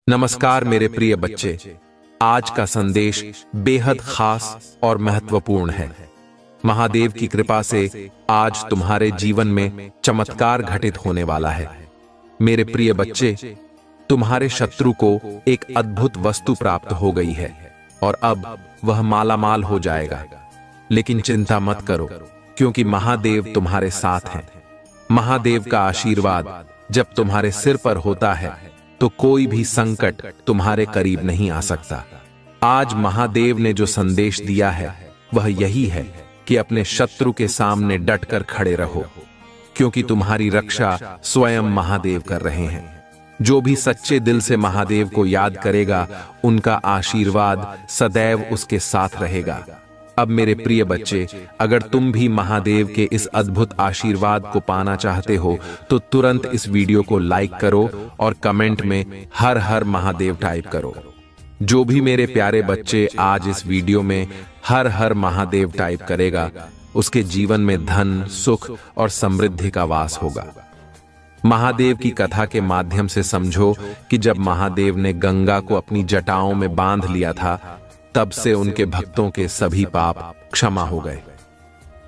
नमस्कार मेरे प्रिय बच्चे। आज का संदेश बेहद खास और महत्वपूर्ण है। महादेव की कृपा से आज तुम्हारे जीवन में चमत्कार घटित होने वाला है। मेरे प्रिय बच्चे, तुम्हारे शत्रु को एक अद्भुत वस्तु प्राप्त हो गई है और अब वह मालामाल हो जाएगा। लेकिन चिंता मत करो, क्योंकि महादेव तुम्हारे साथ हैं। महादेव का आशीर्वाद जब तुम्हारे सिर पर होता है तो कोई भी संकट तुम्हारे करीब नहीं आ सकता। आज महादेव ने जो संदेश दिया है वह यही है कि अपने शत्रु के सामने डटकर खड़े रहो, क्योंकि तुम्हारी रक्षा स्वयं महादेव कर रहे हैं। जो भी सच्चे दिल से महादेव को याद करेगा, उनका आशीर्वाद सदैव उसके साथ रहेगा। अब मेरे प्रिय बच्चे, अगर तुम भी महादेव के इस अद्भुत आशीर्वाद को पाना चाहते हो तो तुरंत इस वीडियो को लाइक करो और कमेंट में हर हर महादेव टाइप करो। जो भी मेरे प्यारे बच्चे आज इस वीडियो में हर हर महादेव टाइप करेगा, उसके जीवन में धन, सुख और समृद्धि का वास होगा। महादेव की कथा के माध्यम से समझो कि जब महादेव ने गंगा को अपनी जटाओं में बांध लिया था, तब से उनके भक्तों के सभी पाप क्षमा हो गए।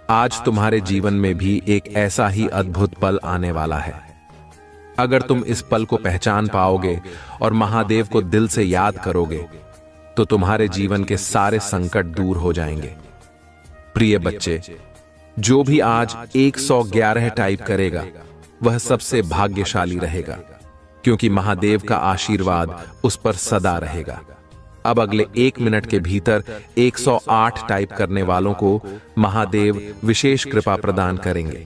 आज तुम्हारे जीवन में भी एक ऐसा ही अद्भुत पल आने वाला है। अगर तुम इस पल को पहचान पाओगे और महादेव को दिल से याद करोगे, तो तुम्हारे जीवन के सारे संकट दूर हो जाएंगे। प्रिय बच्चे, जो भी आज 111 टाइप करेगा वह सबसे भाग्यशाली रहेगा, क्योंकि महादेव का आशीर्वाद उस पर सदा रहेगा। अब अगले 1 मिनट के भीतर 108 टाइप करने वालों को महादेव विशेष कृपा प्रदान करेंगे।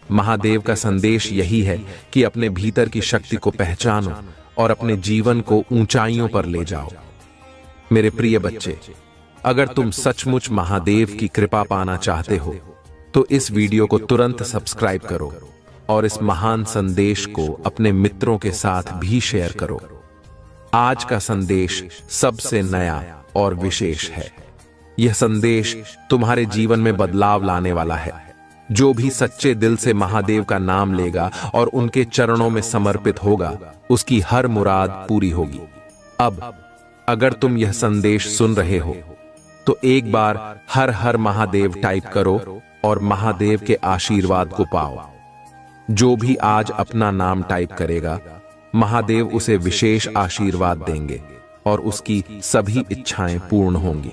महादेव का संदेश यही है कि अपने भीतर की शक्ति को पहचानो और अपने जीवन को ऊंचाइयों पर ले जाओ। मेरे प्रिय बच्चे, अगर तुम सचमुच महादेव की कृपा पाना चाहते हो तो इस वीडियो को तुरंत सब्सक्राइब करो और इस महान संदेश को अपने मित्रों के साथ भी शेयर करो। आज का संदेश सबसे नया और विशेष है। यह संदेश तुम्हारे जीवन में बदलाव लाने वाला है। जो भी सच्चे दिल से महादेव का नाम लेगा और उनके चरणों में समर्पित होगा, उसकी हर मुराद पूरी होगी। अब अगर तुम यह संदेश सुन रहे हो तो एक बार हर हर महादेव टाइप करो और महादेव के आशीर्वाद को पाओ। जो भी आज अपना नाम टाइप करेगा, महादेव उसे विशेष आशीर्वाद देंगे और उसकी सभी इच्छाएं पूर्ण होंगी।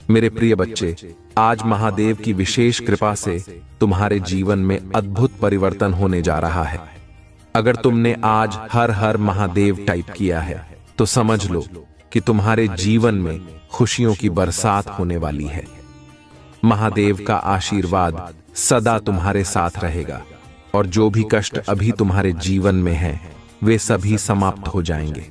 मेरे प्रिय बच्चे, आज महादेव की विशेष कृपा से तुम्हारे जीवन में अद्भुत परिवर्तन होने जा रहा है। अगर तुमने आज हर हर महादेव टाइप किया है तो समझ लो कि तुम्हारे जीवन में खुशियों की बरसात होने वाली है। महादेव का आशीर्वाद सदा तुम्हारे साथ रहेगा और जो भी कष्ट अभी तुम्हारे जीवन में है वे सभी समाप्त हो जाएंगे।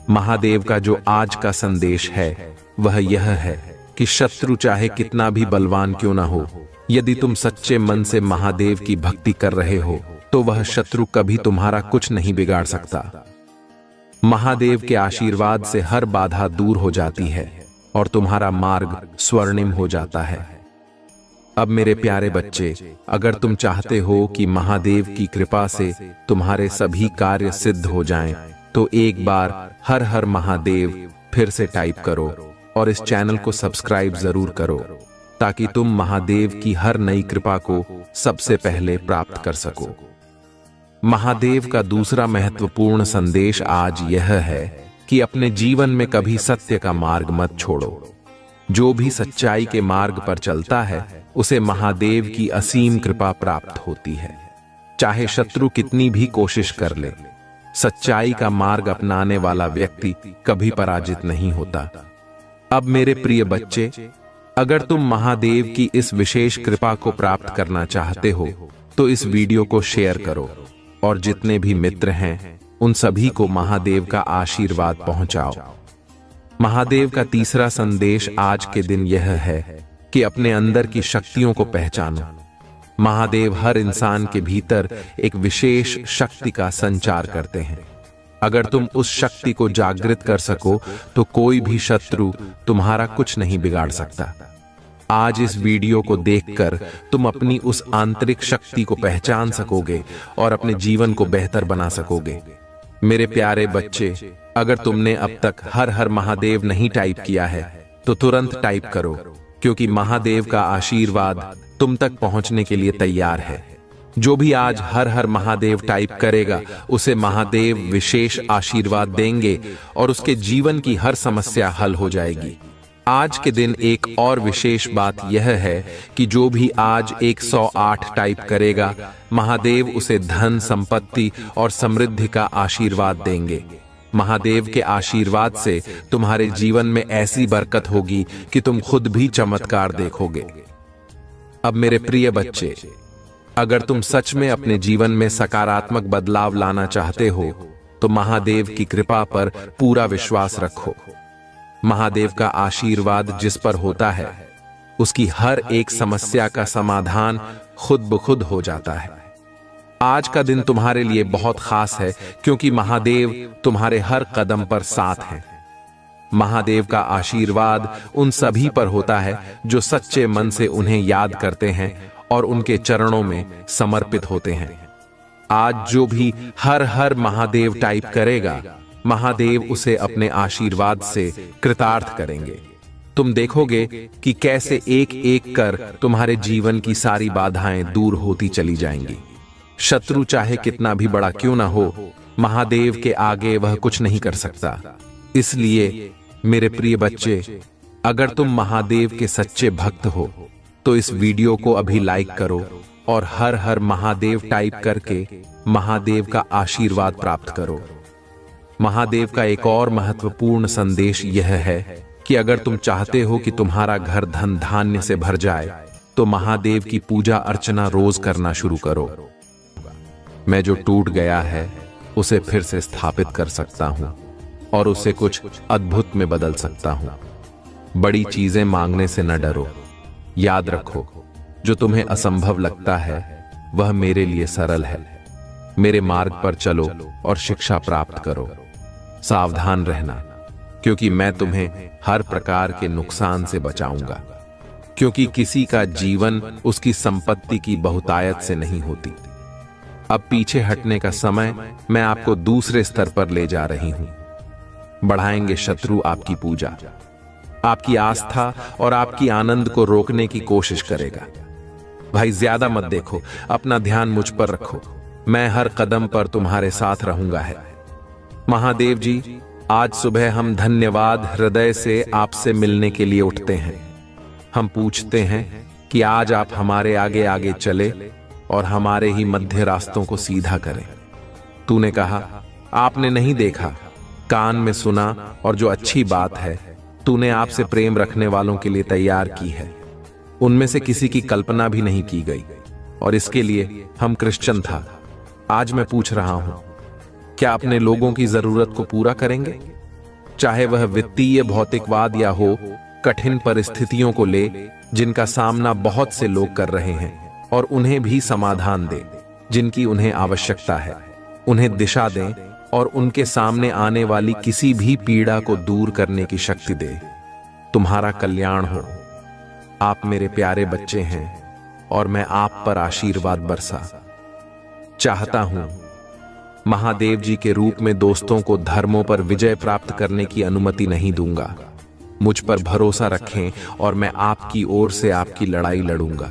महादेव का जो आज का संदेश है वह यह है कि शत्रु चाहे कितना भी बलवान क्यों ना हो, यदि तुम सच्चे मन से महादेव की भक्ति कर रहे हो तो वह शत्रु कभी तुम्हारा कुछ नहीं बिगाड़ सकता। महादेव के आशीर्वाद से हर बाधा दूर हो जाती है और तुम्हारा मार्ग स्वर्णिम हो जाता है। अब मेरे प्यारे बच्चे, अगर तुम चाहते हो कि महादेव की कृपा से तुम्हारे सभी कार्य सिद्ध हो जाएं, तो एक बार हर हर महादेव फिर से टाइप करो और इस चैनल को सब्सक्राइब जरूर करो, ताकि तुम महादेव की हर नई कृपा को सबसे पहले प्राप्त कर सको। महादेव का दूसरा महत्वपूर्ण संदेश आज यह है कि अपने जीवन में कभी सत्य का मार्ग मत छोड़ो। जो भी सच्चाई के मार्ग पर चलता है उसे महादेव की असीम कृपा प्राप्त होती है। चाहे शत्रु कितनी भी कोशिश कर ले, सच्चाई का मार्ग अपनाने वाला व्यक्ति कभी पराजित नहीं होता। अब मेरे प्रिय बच्चे, अगर तुम महादेव की इस विशेष कृपा को प्राप्त करना चाहते हो तो इस वीडियो को शेयर करो और जितने भी मित्र हैं उन सभी को महादेव का आशीर्वाद पहुंचाओ। महादेव का तीसरा संदेश आज के दिन यह है कि अपने अंदर की शक्तियों को पहचानो। महादेव हर इंसान के भीतर एक विशेष शक्ति का संचार करते हैं। अगर तुम उस शक्ति को जागृत कर सको तो कोई भी शत्रु तुम्हारा कुछ नहीं बिगाड़ सकता। आज इस वीडियो को देखकर तुम अपनी उस आंतरिक शक्ति को पहचान सकोगे और अपने जीवन को बेहतर बना सकोगे। मेरे प्यारे बच्चे, अगर तुमने अब तक हर हर महादेव नहीं टाइप किया है तो तुरंत टाइप करो, क्योंकि महादेव का आशीर्वाद तुम तक पहुंचने के लिए तैयार है। जो भी आज हर हर महादेव टाइप करेगा उसे महादेव विशेष आशीर्वाद देंगे और उसके जीवन की हर समस्या हल हो जाएगी। आज के दिन एक और विशेष बात यह है कि जो भी आज 108 टाइप करेगा, महादेव उसे धन, संपत्ति और समृद्धि का आशीर्वाद देंगे। महादेव के आशीर्वाद से तुम्हारे जीवन में ऐसी बरकत होगी कि तुम खुद भी चमत्कार देखोगे। अब मेरे प्रिय बच्चे, अगर तुम सच में अपने जीवन में सकारात्मक बदलाव लाना चाहते हो तो महादेव की कृपा पर पूरा विश्वास रखो। महादेव का आशीर्वाद जिस पर होता है उसकी हर एक समस्या का समाधान खुद ब खुद हो जाता है। आज का दिन तुम्हारे लिए बहुत खास है क्योंकि महादेव तुम्हारे हर कदम पर साथ हैं। महादेव का आशीर्वाद उन सभी पर होता है जो सच्चे मन से उन्हें याद करते हैं और उनके चरणों में समर्पित होते हैं। आज जो भी हर हर महादेव टाइप करेगा, महादेव उसे अपने आशीर्वाद से कृतार्थ करेंगे। तुम देखोगे कि कैसे एक एक कर तुम्हारे जीवन की सारी बाधाएं दूर होती चली जाएंगी। शत्रु चाहे कितना भी बड़ा क्यों ना हो, महादेव के आगे वह कुछ नहीं कर सकता। इसलिए मेरे प्रिय बच्चे, अगर तुम महादेव के सच्चे भक्त हो तो इस वीडियो को अभी लाइक करो और हर हर महादेव टाइप करके महादेव का आशीर्वाद प्राप्त करो। महादेव का एक और महत्वपूर्ण संदेश यह है कि अगर तुम चाहते हो कि तुम्हारा घर धन धान्य से भर जाए तो महादेव की पूजा अर्चना रोज करना शुरू करो। मैं जो टूट गया है उसे फिर से स्थापित कर सकता हूं और उसे कुछ अद्भुत में बदल सकता हूं। बड़ी चीजें मांगने से न डरो। याद रखो, जो तुम्हें असंभव लगता है वह मेरे लिए सरल है। मेरे मार्ग पर चलो और शिक्षा प्राप्त करो। सावधान रहना, क्योंकि मैं तुम्हें हर प्रकार के नुकसान से बचाऊंगा, क्योंकि किसी का जीवन उसकी संपत्ति की बहुतायत से नहीं होती। अब पीछे हटने का समय मैं आपको दूसरे स्तर पर ले जा रही हूं। बढ़ाएंगे शत्रु आपकी पूजा, आपकी आस्था और आपकी आनंद को रोकने की कोशिश करेगा। भाई ज्यादा मत देखो, अपना ध्यान मुझ पर रखो। मैं हर कदम पर तुम्हारे साथ रहूंगा है। महादेव जी, आज सुबह हम धन्यवाद हृदय से आपसे मिलने के लिए उठते हैं। हम पूछते हैं कि आज आप हमारे आगे आगे चले और हमारे ही मध्य रास्तों को सीधा करें। तूने कहा, आपने नहीं देखा, कान में सुना, और जो अच्छी बात है तूने आपसे प्रेम रखने वालों के लिए तैयार की है। उनमें से किसी की कल्पना भी नहीं की गई, और इसके लिए हम क्रिश्चियन था। आज मैं पूछ रहा हूं, क्या अपने लोगों की जरूरत को पूरा करेंगे? चाहे वह वित्तीय भौतिकवाद या हो कठिन परिस्थितियों को ले जिनका सामना बहुत से लोग कर रहे हैं, और उन्हें भी समाधान दे जिनकी उन्हें आवश्यकता है। उन्हें दिशा दें और उनके सामने आने वाली किसी भी पीड़ा को दूर करने की शक्ति दे। तुम्हारा कल्याण हो। आप मेरे प्यारे बच्चे हैं और मैं आप पर आशीर्वाद बरसा चाहता हूं। महादेव जी के रूप में दोस्तों को धर्मों पर विजय प्राप्त करने की अनुमति नहीं दूंगा। मुझ पर भरोसा रखें और मैं आपकी ओर से आपकी लड़ाई लड़ूंगा।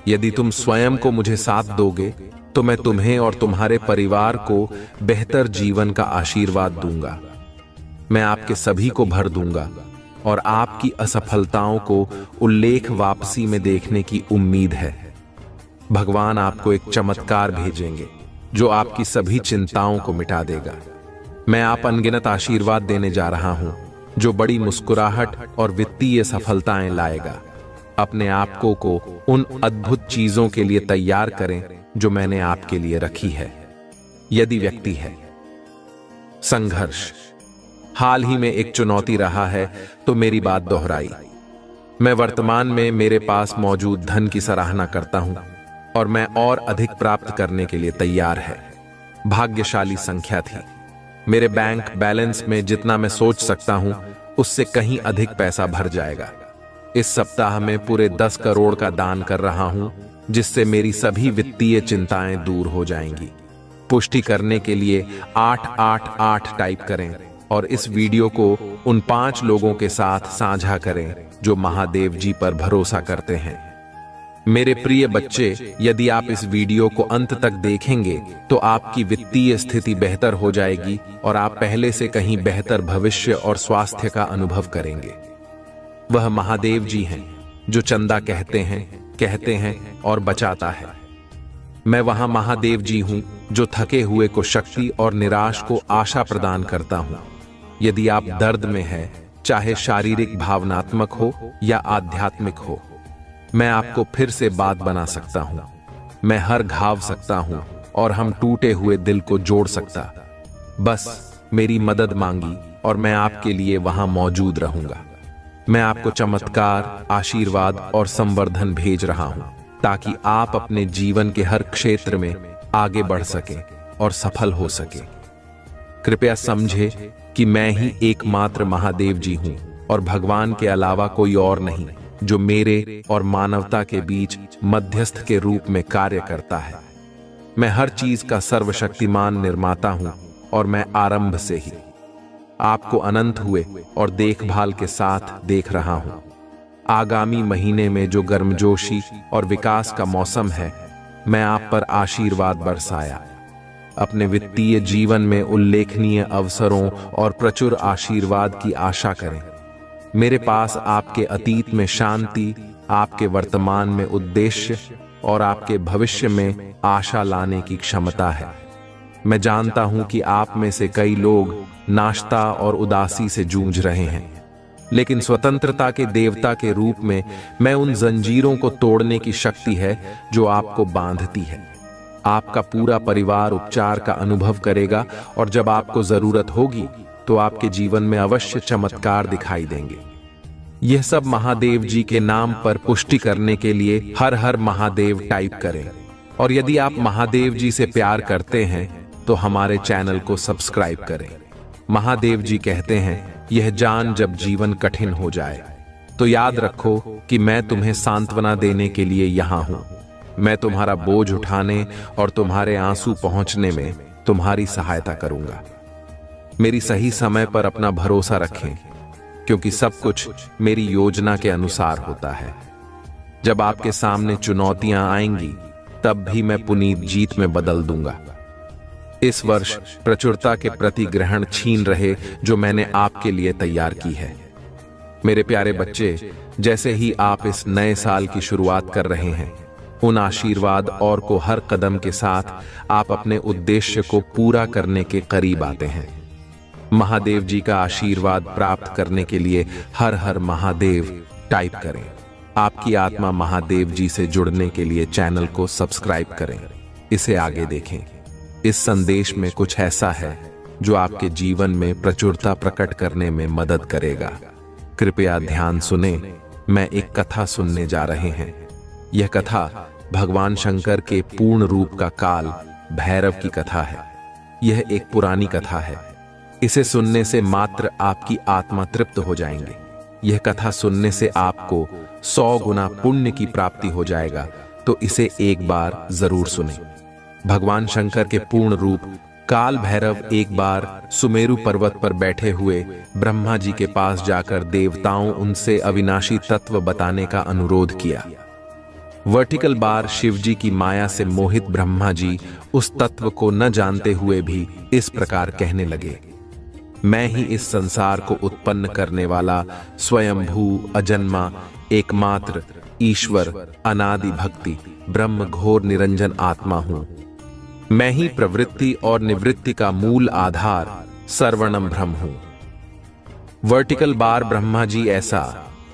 यदि तुम स्वयं को मुझे साथ दोगे तो मैं तुम्हें और तुम्हारे परिवार को बेहतर जीवन का आशीर्वाद दूंगा। मैं आपके सभी को भर दूंगा और आपकी असफलताओं को उल्लेख वापसी में देखने की उम्मीद है। भगवान आपको एक चमत्कार भेजेंगे जो आपकी सभी चिंताओं को मिटा देगा। मैं आप अनगिनत आशीर्वाद देने जा रहा हूं जो बड़ी मुस्कुराहट और वित्तीय सफलताएं लाएगा। अपने आप को उन अद्भुत चीजों के लिए तैयार करें जो मैंने आपके लिए रखी है। यदि व्यक्ति है संघर्ष हाल ही में एक चुनौती रहा है तो मेरी बात दोहराई। मैं वर्तमान में मेरे पास मौजूद धन की सराहना करता हूं और मैं और अधिक प्राप्त करने के लिए तैयार है। भाग्यशाली संख्या थी। मेरे बैंक बैलेंस में जितना मैं सोच सकता हूं उससे कहीं अधिक पैसा भर जाएगा। इस सप्ताह में पूरे 10 करोड़ का दान कर रहा हूं जिससे मेरी सभी वित्तीय चिंताएं दूर हो जाएंगी। पुष्टि करने के लिए 888 टाइप करें और इस वीडियो को उन 5 लोगों के साथ साझा करें जो महादेव जी पर भरोसा करते हैं। मेरे प्रिय बच्चे, यदि आप इस वीडियो को अंत तक देखेंगे तो आपकी वित्तीय स्थिति बेहतर हो जाएगी और आप पहले से कहीं बेहतर भविष्य और स्वास्थ्य का अनुभव करेंगे। वह महादेव जी हैं जो चंदा कहते हैं और बचाता है। मैं वहां महादेव जी हूं जो थके हुए को शक्ति और निराश को आशा प्रदान करता हूं। यदि आप दर्द में हैं, चाहे शारीरिक, भावनात्मक हो या आध्यात्मिक हो, मैं आपको फिर से बात बना सकता हूं। मैं हर घाव सकता हूं और हम टूटे हुए दिल को जोड़ सकता। बस मेरी मदद मांगी और मैं आपके लिए वहां मौजूद रहूंगा। मैं आपको चमत्कार, आशीर्वाद और संवर्धन भेज रहा हूं ताकि आप अपने जीवन के हर क्षेत्र में आगे बढ़ सकें और सफल हो सकें। कृपया समझे कि मैं ही एकमात्र महादेव जी हूं और भगवान के अलावा कोई और नहीं जो मेरे और मानवता के बीच मध्यस्थ के रूप में कार्य करता है। मैं हर चीज का सर्वशक्तिमान निर्माता हूं और मैं आरंभ से ही आपको अनंत हुए और देखभाल के साथ देख रहा हूं। आगामी महीने में जो गर्मजोशी और विकास का मौसम है, मैं आप पर आशीर्वाद बरसाया। अपने वित्तीय जीवन में उल्लेखनीय अवसरों और प्रचुर आशीर्वाद की आशा करें। मेरे पास आपके अतीत में शांति, आपके वर्तमान में उद्देश्य और आपके भविष्य में आशा लाने की क्षमता है। मैं जानता हूं कि आप में से कई लोग नाश्ता और उदासी से जूझ रहे हैं, लेकिन स्वतंत्रता के देवता के रूप में मैं उन जंजीरों को तोड़ने की शक्ति है जो आपको बांधती है। आपका पूरा परिवार उपचार का अनुभव करेगा और जब आपको जरूरत होगी तो आपके जीवन में अवश्य चमत्कार दिखाई देंगे। यह सब महादेव जी के नाम पर पुष्टि करने के लिए हर हर महादेव टाइप करें। और यदि आप महादेव जी से प्यार करते हैं तो हमारे चैनल को सब्सक्राइब करें। महादेव जी कहते हैं, यह जान जब जीवन कठिन हो जाए तो याद रखो कि मैं तुम्हें सांत्वना देने के लिए यहां हूं। मैं तुम्हारा बोझ उठाने और तुम्हारे आंसू पहुंचने में तुम्हारी सहायता करूंगा। मेरी सही समय पर अपना भरोसा रखें, क्योंकि सब कुछ मेरी योजना के अनुसार होता है। जब आपके सामने चुनौतियां आएंगी तब भी मैं पुनीत जीत में बदल दूंगा। इस वर्ष प्रचुरता के प्रति ग्रहण छीन रहे जो मैंने आपके लिए तैयार की है। मेरे प्यारे बच्चे, जैसे ही आप इस नए साल की शुरुआत कर रहे हैं, उन आशीर्वाद और को हर कदम के साथ आप अपने उद्देश्य को पूरा करने के करीब आते हैं। महादेव जी का आशीर्वाद प्राप्त करने के लिए हर हर महादेव टाइप करें। आपकी आत्मा महादेव जी से जुड़ने के लिए चैनल को सब्सक्राइब करें। इसे आगे देखें। इस संदेश में कुछ ऐसा है जो आपके जीवन में प्रचुरता प्रकट करने में मदद करेगा। कृपया ध्यान सुने। मैं एक कथा सुनने जा रहे हैं। यह कथा भगवान शंकर के पूर्ण रूप का काल भैरव की कथा है। यह एक पुरानी कथा है। इसे सुनने से मात्र आपकी आत्मा तृप्त हो जाएंगे। यह कथा सुनने से आपको 100 गुना पुण्य की प्राप्ति हो जाएगा, तो इसे एक बार जरूर सुनें। भगवान शंकर के पूर्ण रूप काल भैरव एक बार सुमेरु पर्वत पर बैठे हुए ब्रह्मा जी के पास जाकर देवताओं उनसे अविनाशी तत्व बताने का अनुरोध किया। वर्टिकल बार शिव जी की माया से मोहित ब्रह्मा जी उस तत्व को न जानते हुए भी इस प्रकार कहने लगे, मैं ही इस संसार को उत्पन्न करने वाला स्वयंभू अजन्मा एकमात्र ईश्वर अनादि भक्ति ब्रह्म घोर निरंजन आत्मा हूं। मैं ही प्रवृत्ति और निवृत्ति का मूल आधार सर्वणम ब्रह्म हूं। वर्टिकल बार ब्रह्मा जी ऐसा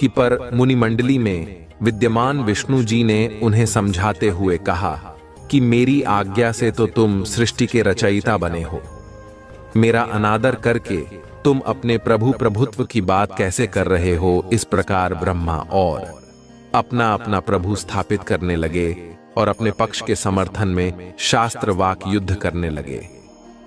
कि पर मुनिमंडली में विद्यमान विष्णु जी ने उन्हें समझाते हुए कहा कि मेरी आज्ञा से तो तुम सृष्टि के रचयिता बने हो, मेरा अनादर करके तुम अपने प्रभु प्रभुत्व की बात कैसे कर रहे हो। इस प्रकार ब्रह्मा और अपना अपना प्रभु स्थापित करने लगे और अपने पक्ष के समर्थन में शास्त्र वाक युद्ध करने लगे।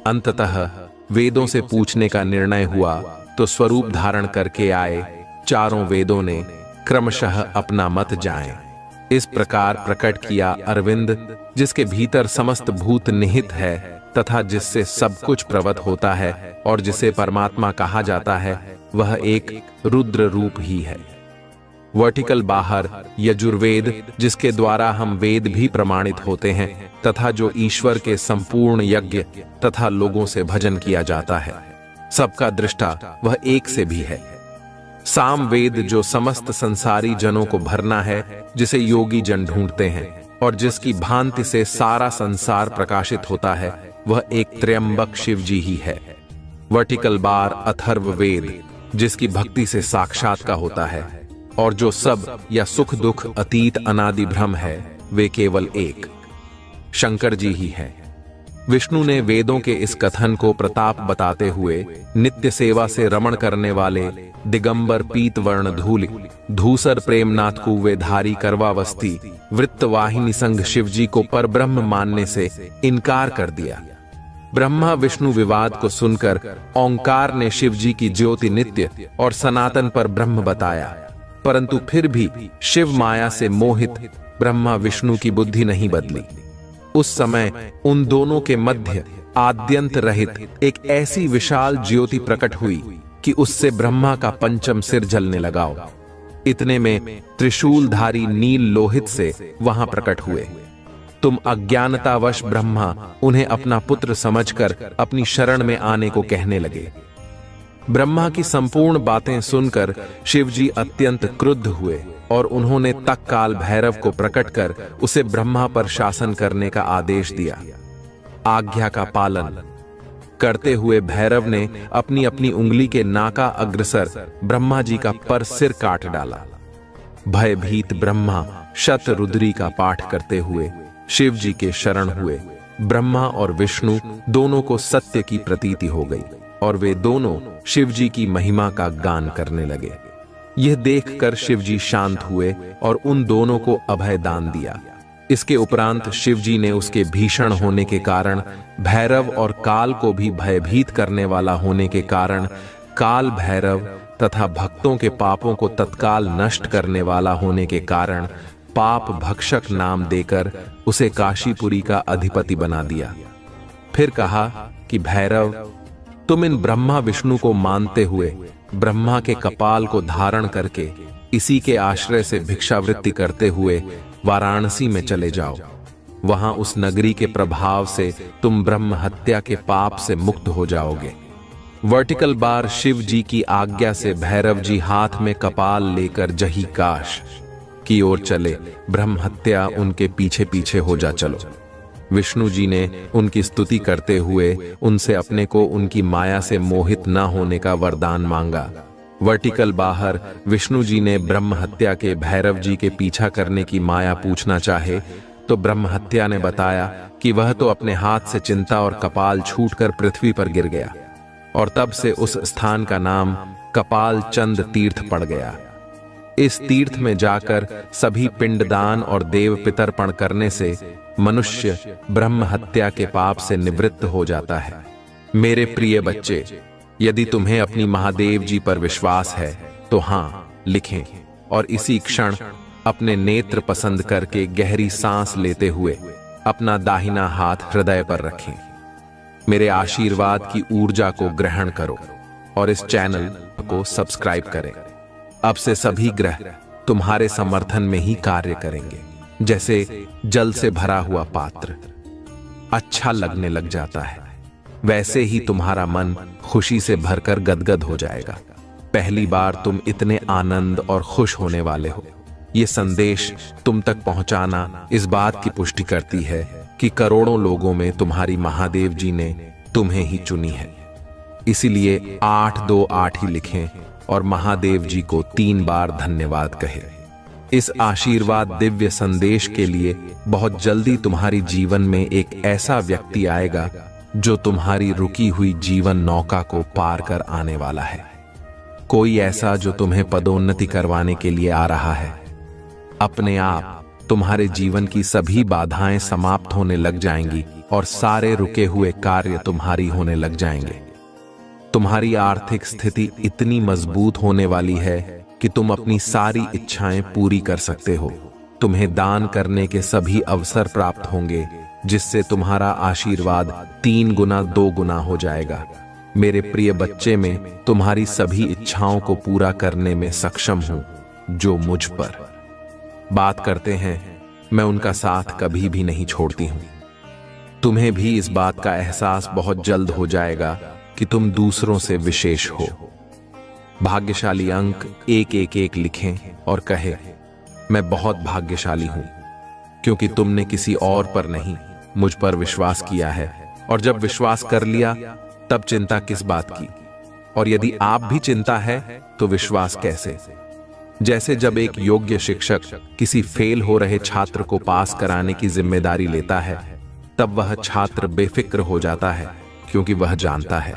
अंततः वेदों से पूछने का निर्णय हुआ तो स्वरूप धारण करके आए चारों वेदों ने क्रमशः अपना मत जाएं। इस प्रकार प्रकट किया अरविंद, जिसके भीतर समस्त भूत निहित है, तथा जिससे सब कुछ प्रवत होता है और जिसे परमात्मा कहा जाता है, वह एक रुद्र रूप ही है। वर्टिकल बाहर यजुर्वेद, जिसके द्वारा हम वेद भी प्रमाणित होते हैं, तथा जो ईश्वर के संपूर्ण यज्ञ तथा लोगों से भजन किया जाता है, सबका दृष्टा वह एक से भी है। सामवेद, जो समस्त संसारी जनों को भरना है, जिसे योगी जन ढूंढते हैं और जिसकी भांति से सारा संसार प्रकाशित होता है, वह एक त्र्यंबक शिव जी ही है। वर्टिकल बार अथर्ववेद, जिसकी भक्ति से साक्षात का होता है और जो सब या सुख दुख अतीत अनादि ब्रह्म है, वे केवल एक शंकर जी ही है। विष्णु ने वेदों के इस कथन को प्रताप बताते हुए नित्य सेवा से रमण करने वाले दिगंबर पीत वर्ण धूलि धूसर प्रेमनाथ कुवे धारी करवावस्ती वृत्तवाहिनी संग शिवजी को परब्रह्म मानने से इनकार कर दिया। ब्रह्मा विष्णु विवाद को सुनकर ओंकार ने शिवजी की ज्योति नित्य और सनातन पर ब्रह्म बताया, परंतु फिर भी शिव माया से मोहित ब्रह्मा विष्णु की बुद्धि नहीं बदली। उस समय उन दोनों के मध्य आद्यंत रहित एक ऐसी विशाल ज्योति प्रकट हुई कि उससे ब्रह्मा का पंचम सिर जलने लगा। इतने में त्रिशूलधारी नील लोहित से वहां प्रकट हुए। तुम अज्ञानतावश ब्रह्मा उन्हें अपना पुत्र समझकर अपनी शरण में आने को कहने लगे। ब्रह्मा की संपूर्ण बातें सुनकर शिवजी अत्यंत क्रुद्ध हुए और उन्होंने तत्काल भैरव को प्रकट कर उसे ब्रह्मा पर शासन करने का आदेश दिया। आज्ञा का पालन करते हुए भैरव ने अपनी अपनी उंगली के नाका अग्रसर ब्रह्मा जी का पर सिर काट डाला। भयभीत ब्रह्मा शतरुद्री का पाठ करते हुए शिव जी के शरण हुए। ब्रह्मा और विष्णु दोनों को सत्य की प्रतीति हो गई और वे दोनों शिव जी की महिमा का गान करने लगे। यह देखकर शिव जी शांत हुए और उन दोनों को अभय दान दिया। इसके उपरांत शिव जी ने उसके भीषण होने के कारण, भैरव और काल को भी भयभीत करने वाला होने के कारण, काल भैरव तथा भक्तों के पापों को तत्काल नष्ट करने वाला होने के कारण पाप भक्षक नाम देकर उसे काशीपुरी का अधिपति बना दिया। फिर कहा कि भैरव, तुम इन ब्रह्मा विष्णु को मानते हुए ब्रह्मा के कपाल को धारण करके इसी के आश्रय से भिक्षावृत्ति करते हुए वाराणसी में चले जाओ। वहां उस नगरी के प्रभाव से तुम ब्रह्म हत्या के पाप से मुक्त हो जाओगे। वर्टिकल बार शिव जी की आज्ञा से भैरव जी हाथ में कपाल लेकर जही काश की ओर चले। ब्रह्म हत्या उनके पीछे पीछे हो जा चलो। विष्णु जी ने उनकी स्तुति करते हुए उनसे अपने को उनकी माया से मोहित न होने का वरदान मांगा। वर्टिकल बाहर विष्णु जी ने ब्रह्म हत्या के भैरव जी के पीछा करने की माया पूछना चाहे तो ब्रह्म हत्या ने बताया कि वह तो अपने हाथ से चिंता और कपाल छूटकर पृथ्वी पर गिर गया और तब से उस स्थान का नाम कपाल चंद तीर्थ पड़ गया। इस तीर्थ में जाकर सभी पिंडदान और देव पितर्पण करने से मनुष्य ब्रह्म हत्या के पाप से निवृत्त हो जाता है। मेरे प्रिय बच्चे, यदि तुम्हें अपनी महादेव जी पर विश्वास है तो हाँ लिखें और इसी क्षण अपने नेत्र पसंद करके गहरी सांस लेते हुए अपना दाहिना हाथ हृदय पर रखें। मेरे आशीर्वाद की ऊर्जा को ग्रहण करो और इस चैनल को सब्सक्राइब करें। अब से सभी ग्रह तुम्हारे समर्थन में ही कार्य करेंगे। जैसे जल से भरा हुआ पात्र अच्छा लगने लग जाता है, वैसे ही तुम्हारा मन खुशी से भरकर गदगद हो जाएगा। पहली बार तुम इतने आनंद और खुश होने वाले हो। ये संदेश तुम तक पहुंचाना इस बात की पुष्टि करती है कि करोड़ों लोगों में तुम्हारी महादेव जी ने तुम्हें ही चुनी है। इसीलिए 828 ही लिखें और महादेव जी को 3 बार धन्यवाद कहें। इस आशीर्वाद दिव्य संदेश के लिए बहुत जल्दी तुम्हारी जीवन में एक ऐसा व्यक्ति आएगा जो तुम्हारी रुकी हुई जीवन नौका को पार कर आने वाला है। कोई ऐसा जो तुम्हें पदोन्नति करवाने के लिए आ रहा है। अपने आप तुम्हारे जीवन की सभी बाधाएं समाप्त होने लग जाएंगी और सारे रुके हुए कार्य तुम्हारी होने लग जाएंगे। तुम्हारी आर्थिक स्थिति इतनी मजबूत होने वाली है कि तुम अपनी सारी इच्छाएं पूरी कर सकते हो। तुम्हें दान करने के सभी अवसर प्राप्त होंगे। जिससे तुम्हारा आशीर्वाद 3 गुना 2 गुना हो जाएगा। मेरे प्रिय बच्चे, में तुम्हारी सभी इच्छाओं को पूरा करने में सक्षम हूं जो मुझ पर बात करते हैं। मैं उनका साथ कभी भी नहीं छोड़ती हूं। तुम्हें भी इस बात का एहसास बहुत जल्द हो जाएगा कि तुम दूसरों से विशेष हो। भाग्यशाली अंक 111 लिखें और कहे, मैं बहुत भाग्यशाली हूं क्योंकि तुमने किसी और पर नहीं, मुझ पर विश्वास किया है। और जब विश्वास कर लिया तब चिंता किस बात की? और यदि आप भी चिंता है तो विश्वास कैसे? जैसे जब एक योग्य शिक्षक किसी फेल हो रहे छात्र को पास कराने की जिम्मेदारी लेता है, तब वह छात्र बेफिक्र हो जाता है क्योंकि वह जानता है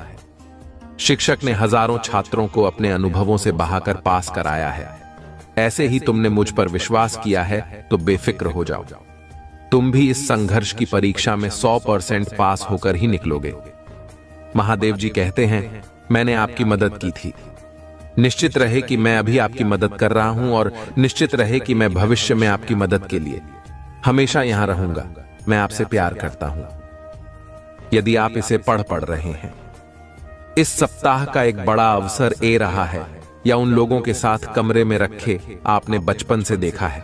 शिक्षक ने हजारों छात्रों को अपने अनुभवों से बहाकर पास कराया है। ऐसे ही तुमने मुझ पर विश्वास किया है तो बेफिक्र हो जाओ। तुम भी इस संघर्ष की परीक्षा में 100% पास होकर ही निकलोगे। महादेव जी कहते हैं, मैंने आपकी मदद की थी। निश्चित रहे कि मैं अभी आपकी मदद कर रहा हूं और निश्चित रहे कि मैं भविष्य में आपकी मदद के लिए हमेशा यहां रहूंगा। मैं आपसे प्यार करता हूं। यदि आप इसे पढ़ रहे हैं, इस सप्ताह का एक बड़ा अवसर ए रहा है, या उन लोगों के साथ कमरे में रखे आपने बचपन से देखा है।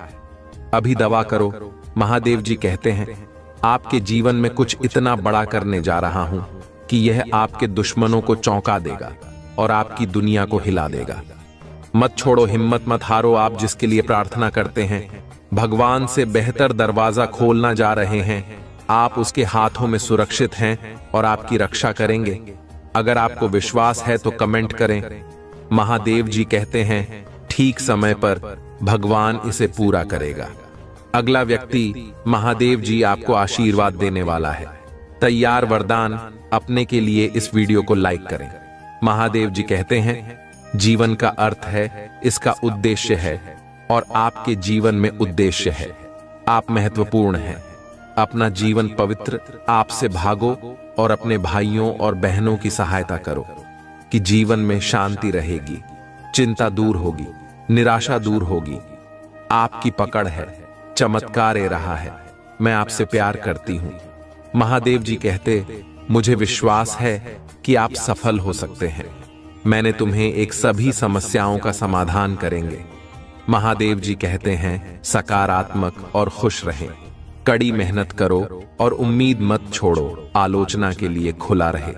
अभी दवा करो। महादेव जी कहते हैं, आपके जीवन में कुछ इतना बड़ा करने जा रहा हूं कि यह आपके दुश्मनों को चौंका देगा और आपकी दुनिया को हिला देगा। मत छोड़ो, हिम्मत मत हारो। आप जिसके लिए प्रार्थना करते हैं, भगवान से बेहतर दरवाजा खोलना जा रहे हैं। आप उसके हाथों में सुरक्षित हैं और आपकी रक्षा करेंगे। अगर आपको विश्वास है तो कमेंट करें। महादेव जी कहते हैं, ठीक समय पर भगवान इसे पूरा करेगा। अगला व्यक्ति महादेव जी आपको आशीर्वाद देने वाला है। तैयार वरदान अपने के लिए इस वीडियो को लाइक करें। महादेव जी कहते हैं, जीवन का अर्थ है, इसका उद्देश्य है और आपके जीवन में उद्देश्य है। आप महत्वपूर्ण हैं। अपना जीवन पवित्र आपसे भागो और अपने भाइयों और बहनों की सहायता करो कि जीवन में शांति रहेगी, चिंता दूर होगी, निराशा दूर होगी। आपकी पकड़ है, चमत्कार ए रहा है। मैं आपसे प्यार करती हूं। महादेव जी कहते, मुझे विश्वास है कि आप सफल हो सकते हैं। मैंने तुम्हें एक सभी समस्याओं का समाधान करेंगे। महादेव जी कहते हैं, सकारात्मक और खुश रहें, कड़ी मेहनत करो और उम्मीद मत छोड़ो। आलोचना के लिए खुला रहे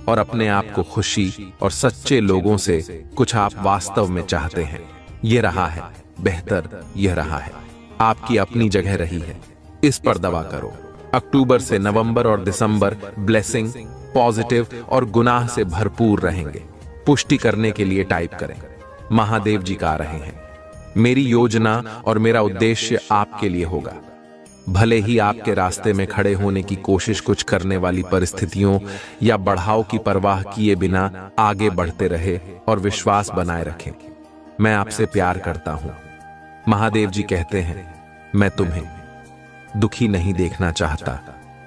और अपने आप को खुशी और सच्चे लोगों से कुछ आप वास्तव में चाहते हैं। यह रहा है बेहतर, यह रहा है आपकी अपनी जगह रही है। इस पर दवा करो। अक्टूबर से नवंबर और दिसंबर ब्लेसिंग, पॉजिटिव और गुनाह से भरपूर रहेंगे। पुष्टि करने के लिए टाइप करें, महादेव जी का रहे हैं, मेरी योजना और मेरा उद्देश्य आपके लिए होगा। भले ही आपके रास्ते में खड़े होने की कोशिश कुछ करने वाली परिस्थितियों या बढ़ाव की परवाह किए बिना आगे बढ़ते रहे और विश्वास बनाए रखें। मैं आपसे प्यार करता हूं। महादेव जी कहते हैं, मैं तुम्हें दुखी नहीं देखना चाहता।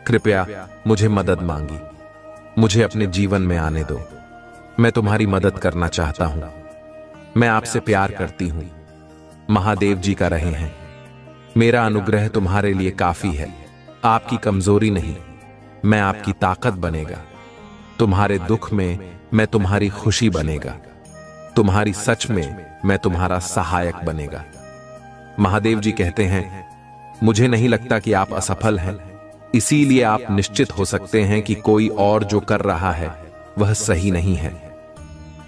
कृपया मुझे मदद मांगी, मुझे अपने जीवन में आने दो। मैं तुम्हारी मदद करना चाहता हूं। मैं आपसे प्यार करती हूं। महादेव जी का रहे हैं, मेरा अनुग्रह तुम्हारे लिए काफी है। आपकी कमजोरी नहीं, मैं आपकी ताकत बनेगा। तुम्हारे दुख में मैं तुम्हारी खुशी बनेगा। तुम्हारी सच में मैं तुम्हारा सहायक बनेगा। महादेव जी कहते हैं, मुझे नहीं लगता कि आप असफल हैं, इसीलिए आप निश्चित हो सकते हैं कि कोई और जो कर रहा है वह सही नहीं है।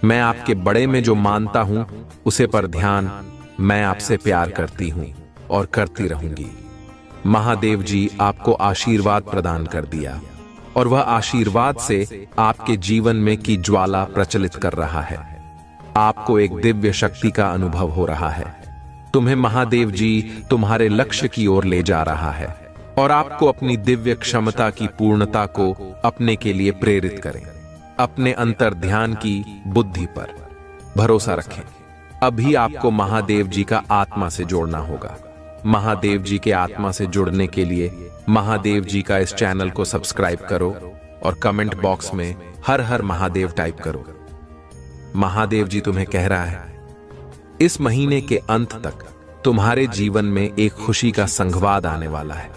मैं आपके बड़े में जो मानता हूं उसे पर ध्यान। मैं आपसे प्यार करती हूं और करती रहूंगी। महादेव जी आपको आशीर्वाद प्रदान कर दिया और वह आशीर्वाद से आपके जीवन में की ज्वाला प्रचलित कर रहा है। आपको एक दिव्य शक्ति का अनुभव हो रहा है। तुम्हें महादेव जी तुम्हारे लक्ष्य की ओर ले जा रहा है और आपको अपनी दिव्य क्षमता की पूर्णता को अपने के लिए प्रेरित करें। अपने अंतर ध्यान की बुद्धि पर भरोसा रखें। अभी आपको महादेव जी का आत्मा से जोड़ना होगा। महादेव जी के आत्मा से जुड़ने के लिए महादेव जी का इस चैनल को सब्सक्राइब करो और कमेंट बॉक्स में हर हर महादेव टाइप करो। महादेव जी तुम्हें कह रहा है, इस महीने के अंत तक तुम्हारे जीवन में एक खुशी का संघवाद आने वाला है।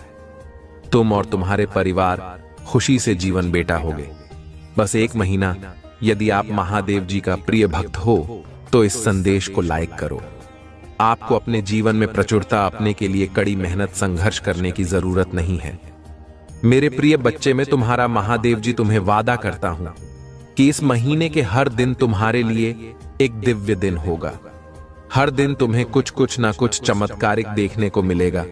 तुम और तुम्हारे परिवार खुशी से जीवन बेटा होगे। बस 1 महीना यदि आप महादेव जी का प्रिय भक्त हो तो इस संदेश को लाइक करो। आपको अपने जीवन में प्रचुरता अपने के लिए कड़ी मेहनत संघर्ष करने की जरूरत नहीं है। मेरे प्रिय बच्चे, में तुम्हारा महादेव जी तुम्हें वादा करता हूं कि इस महीने के हर दिन तुम्हारे लिए एक दिव्य दिन होगा। हर दिन तुम्हें कुछ ना कुछ चमत्कारिक देखने को मिलेगा।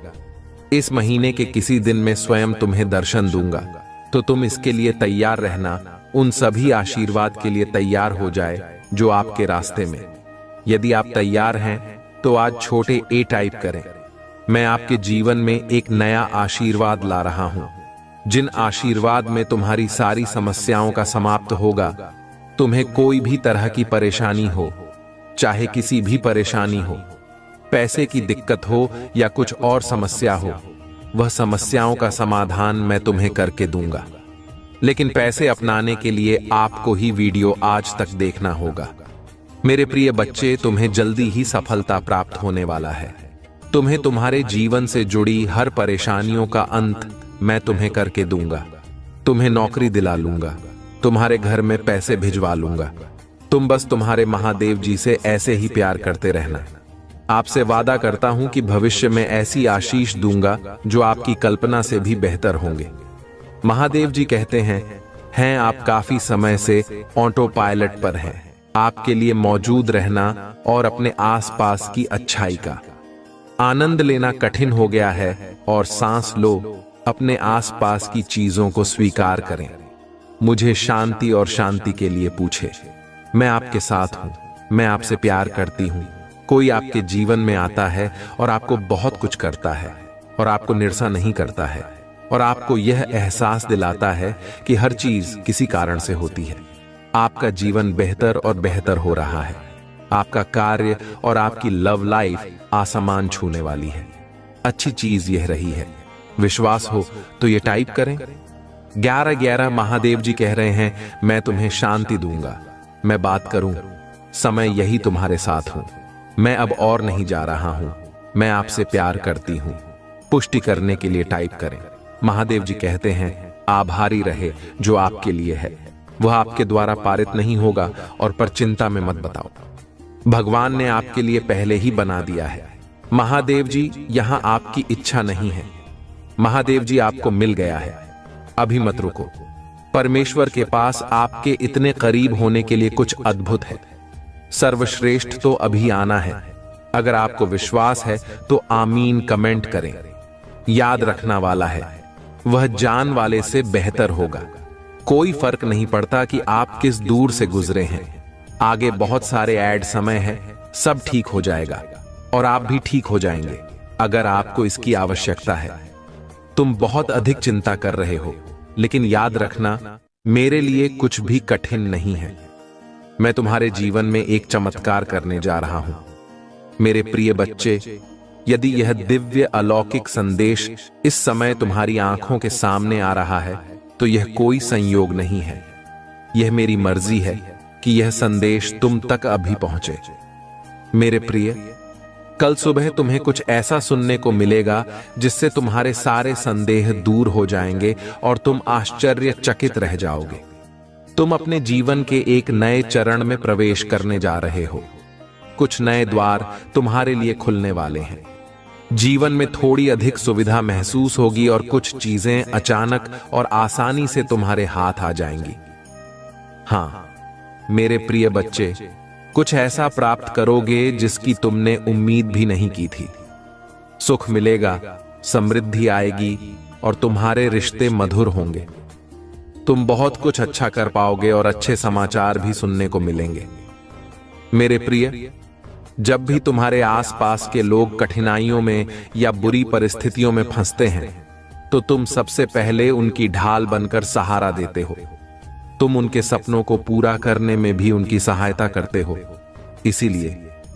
इस महीने के किसी दिन में स्वयं तुम्हें दर्शन दूंगा, तो तुम इसके लिए तैयार रहना। उन सभी आशीर्वाद के लिए तैयार हो जाए जो आपके रास्ते में। यदि आप तैयार हैं तो आज छोटे ए टाइप करें। मैं आपके जीवन में एक नया आशीर्वाद ला रहा हूं, जिन आशीर्वाद में तुम्हारी सारी समस्याओं का समाप्त होगा। तुम्हें कोई भी तरह की परेशानी हो, चाहे किसी भी परेशानी हो, पैसे की दिक्कत हो या कुछ और समस्या हो, वह समस्याओं का समाधान मैं तुम्हें करके दूंगा। लेकिन पैसे अपनाने के लिए आपको ही वीडियो आज तक देखना होगा। मेरे प्रिय बच्चे, तुम्हें जल्दी ही सफलता प्राप्त होने वाला है। तुम्हें तुम्हारे जीवन से जुड़ी हर परेशानियों का अंत मैं तुम्हें करके दूंगा। तुम्हें नौकरी दिला लूंगा, तुम्हारे घर में पैसे भिजवा लूंगा। तुम बस तुम्हारे महादेव जी से ऐसे ही प्यार करते रहना। आपसे वादा करता हूं कि भविष्य में ऐसी आशीष दूंगा जो आपकी कल्पना से भी बेहतर होंगे। महादेव जी कहते हैं आप काफी समय से ऑटो पायलट पर हैं। आपके लिए मौजूद रहना और अपने आसपास की अच्छाई का आनंद लेना कठिन हो गया है। और सांस लो, अपने आसपास की चीजों को स्वीकार करें। मुझे शांति और शांति के लिए पूछे। मैं आपके साथ हूं, मैं आपसे प्यार करती हूं। कोई आपके जीवन में आता है और आपको बहुत कुछ करता है और आपको निराशा नहीं करता है और आपको यह एहसास दिलाता है कि हर चीज किसी कारण से होती है। आपका जीवन बेहतर और बेहतर हो रहा है। आपका कार्य और आपकी लव लाइफ आसमान छूने वाली है। अच्छी चीज यह रही है। विश्वास हो तो ये टाइप करें। 11-11 महादेव जी कह रहे हैं, मैं तुम्हें शांति दूंगा। मैं बात करूं, समय यही तुम्हारे साथ हूं। मैं अब और नहीं जा रहा हूं। मैं आपसे प्यार करती हूं। पुष्टि करने के लिए टाइप करें। महादेव जी कहते हैं, आभारी रहे जो आपके लिए है, वह आपके द्वारा पारित नहीं होगा। और पर चिंता में मत बताओ, भगवान ने आपके लिए पहले ही बना दिया है। महादेव जी, यहां आपकी इच्छा नहीं है। महादेव जी आपको मिल गया है। अभी मत रुको। परमेश्वर के पास आपके इतने करीब होने के लिए कुछ अद्भुत है। सर्वश्रेष्ठ तो अभी आना है। अगर आपको विश्वास है तो आमीन कमेंट करें। याद रखना वाला है, वह जान वाले से बेहतर होगा। कोई फर्क नहीं पड़ता कि आप किस दूर से गुजरे हैं। आगे बहुत सारे ऐड समय है, सब ठीक हो जाएगा और आप भी ठीक हो जाएंगे अगर आपको इसकी आवश्यकता है। तुम बहुत अधिक चिंता कर रहे हो, लेकिन याद रखना, मेरे लिए कुछ भी कठिन नहीं है। मैं तुम्हारे जीवन में एक चमत्कार करने जा रहा हूं। मेरे प्रिय बच्चे, यदि यह दिव्य अलौकिक संदेश इस समय तुम्हारी आंखों के सामने आ रहा है तो यह कोई संयोग नहीं है। यह मेरी मर्जी है कि यह संदेश तुम तक अभी पहुंचे। मेरे प्रिय, कल सुबह तुम्हें कुछ ऐसा सुनने को मिलेगा जिससे तुम्हारे सारे संदेह दूर हो जाएंगे और तुम आश्चर्यचकित रह जाओगे। तुम अपने जीवन के एक नए चरण में प्रवेश करने जा रहे हो। कुछ नए द्वार तुम्हारे लिए खुलने वाले हैं। जीवन में थोड़ी अधिक सुविधा महसूस होगी और कुछ चीजें अचानक और आसानी से तुम्हारे हाथ आ जाएंगी। हां मेरे प्रिय बच्चे, कुछ ऐसा प्राप्त करोगे जिसकी तुमने उम्मीद भी नहीं की थी। सुख मिलेगा, समृद्धि आएगी और तुम्हारे रिश्ते मधुर होंगे। तुम बहुत कुछ अच्छा कर पाओगे और अच्छे समाचार भी सुनने को मिलेंगे। मेरे प्रिय, जब भी तुम्हारे आसपास के लोग कठिनाइयों में या बुरी परिस्थितियों में फंसते हैं तो तुम सबसे पहले उनकी ढाल बनकर सहारा देते हो। तुम उनके सपनों को पूरा करने में भी उनकी सहायता करते हो। इसीलिए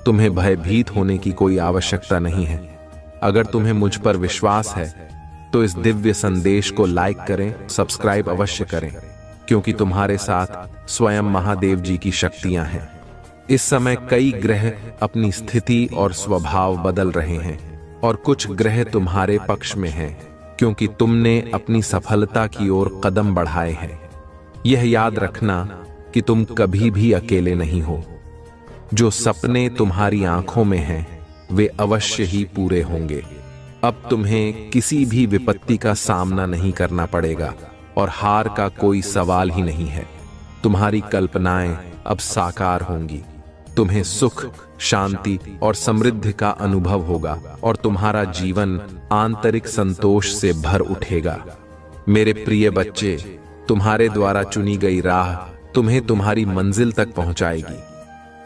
तुम्हें भयभीत होने की कोई आवश्यकता नहीं है। अगर तुम्हें मुझ पर विश्वास है तो इस दिव्य संदेश को लाइक करें, सब्सक्राइब अवश्य करें, क्योंकि तुम्हारे साथ स्वयं महादेव जी की शक्तियां हैं। इस समय कई ग्रह अपनी स्थिति और स्वभाव बदल रहे हैं और कुछ ग्रह तुम्हारे पक्ष में हैं। क्योंकि तुमने अपनी सफलता की ओर कदम बढ़ाए हैं। यह याद रखना कि तुम कभी भी अकेले नहीं हो। जो सपने तुम्हारी आंखों में हैं, वे अवश्य ही पूरे होंगे। अब तुम्हें किसी भी विपत्ति का सामना नहीं करना पड़ेगा और हार का कोई सवाल ही नहीं है। तुम्हारी कल्पनाएं अब साकार होंगी। तुम्हें सुख, शांति और समृद्धि का अनुभव होगा और तुम्हारा जीवन आंतरिक संतोष से भर उठेगा। मेरे प्रिय बच्चे, तुम्हारे द्वारा चुनी गई राह तुम्हें तुम्हारी मंजिल तक पहुंचाएगी।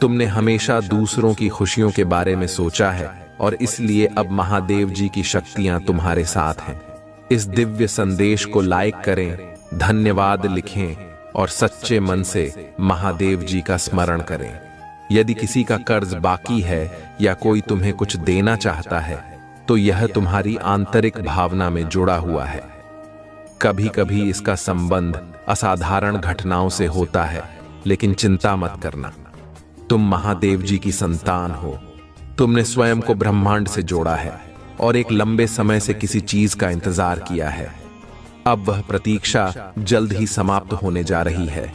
तुमने हमेशा दूसरों की खुशियों के बारे में सोचा है और इसलिए अब महादेव जी की शक्तियां तुम्हारे साथ हैं। इस दिव्य संदेश को लाइक करें, धन्यवाद लिखें और सच्चे मन से महादेव जी का स्मरण करें। यदि किसी का कर्ज बाकी है या कोई तुम्हें कुछ देना चाहता है, तो यह तुम्हारी आंतरिक भावना में जुड़ा हुआ है। कभी कभी इसका संबंध असाधारण घटनाओं से होता है, लेकिन चिंता मत करना। तुम महादेव जी की संतान हो। तुमने स्वयं को ब्रह्मांड से जोड़ा है और एक लंबे समय से किसी चीज का इंतजार किया है। अब वह प्रतीक्षा जल्द ही समाप्त होने जा रही है।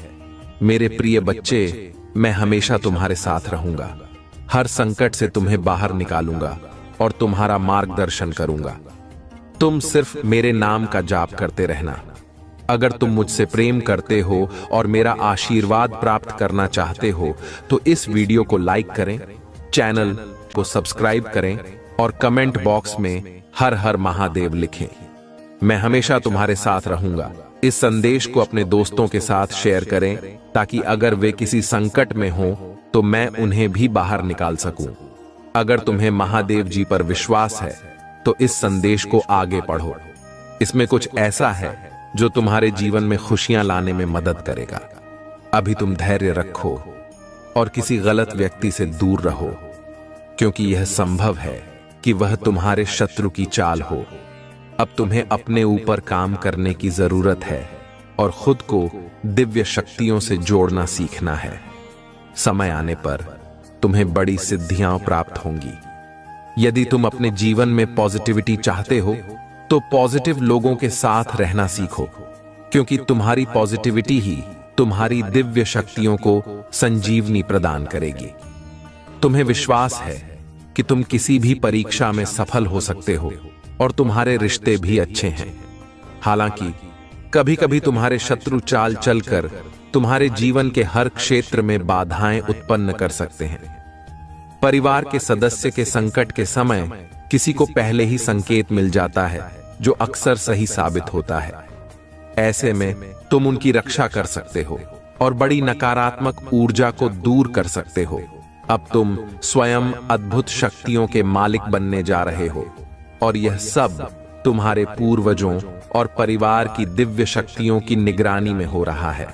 मेरे प्रिय बच्चे, मैं हमेशा तुम्हारे साथ रहूंगा। हर संकट से तुम्हें बाहर निकालूंगा और तुम्हारा मार्गदर्शन करूंगा। तुम सिर्फ मेरे नाम का जाप करते रहना। अगर तुम मुझसे प्रेम करते हो और मेरा आशीर्वाद प्राप्त करना चाहते हो, तो इस वीडियो को लाइक करें, चैनल को सब्सक्राइब करें और कमेंट बॉक्स में हर हर महादेव लिखें। मैं हमेशा तुम्हारे साथ रहूंगा। इस संदेश को अपने दोस्तों के साथ शेयर करें ताकि अगर वे किसी संकट में हों तो मैं उन्हें भी बाहर निकाल सकूं। अगर तुम्हें महादेव जी पर विश्वास है तो इस संदेश को आगे पढ़ो। इसमें कुछ ऐसा है जो तुम्हारे जीवन में खुशियां लाने में मदद करेगा। अभी तुम धैर्य रखो और किसी गलत व्यक्ति से दूर रहो, क्योंकि यह संभव है कि वह तुम्हारे शत्रु की चाल हो। अब तुम्हें अपने ऊपर काम करने की जरूरत है और खुद को दिव्य शक्तियों से जोड़ना सीखना है। समय आने पर तुम्हें बड़ी सिद्धियां प्राप्त होंगी। यदि तुम अपने जीवन में पॉजिटिविटी चाहते हो तो पॉजिटिव लोगों के साथ रहना सीखो, क्योंकि तुम्हारी पॉजिटिविटी ही तुम्हारी दिव्य शक्तियों को संजीवनी प्रदान करेगी। तुम्हें विश्वास है कि तुम किसी भी परीक्षा में सफल हो सकते हो और तुम्हारे रिश्ते भी अच्छे हैं। हालांकि कभी कभी तुम्हारे शत्रु चाल चलकर तुम्हारे जीवन के हर क्षेत्र में बाधाएं उत्पन्न कर सकते हैं। परिवार के सदस्य के संकट के समय किसी को पहले ही संकेत मिल जाता है, जो अक्सर सही साबित होता है। ऐसे में तुम उनकी रक्षा कर सकते हो और बड़ी नकारात्मक ऊर्जा को दूर कर सकते हो। अब तुम स्वयं अद्भुत शक्तियों के मालिक बनने जा रहे हो और यह सब तुम्हारे पूर्वजों और परिवार की दिव्य शक्तियों की निगरानी में हो रहा है।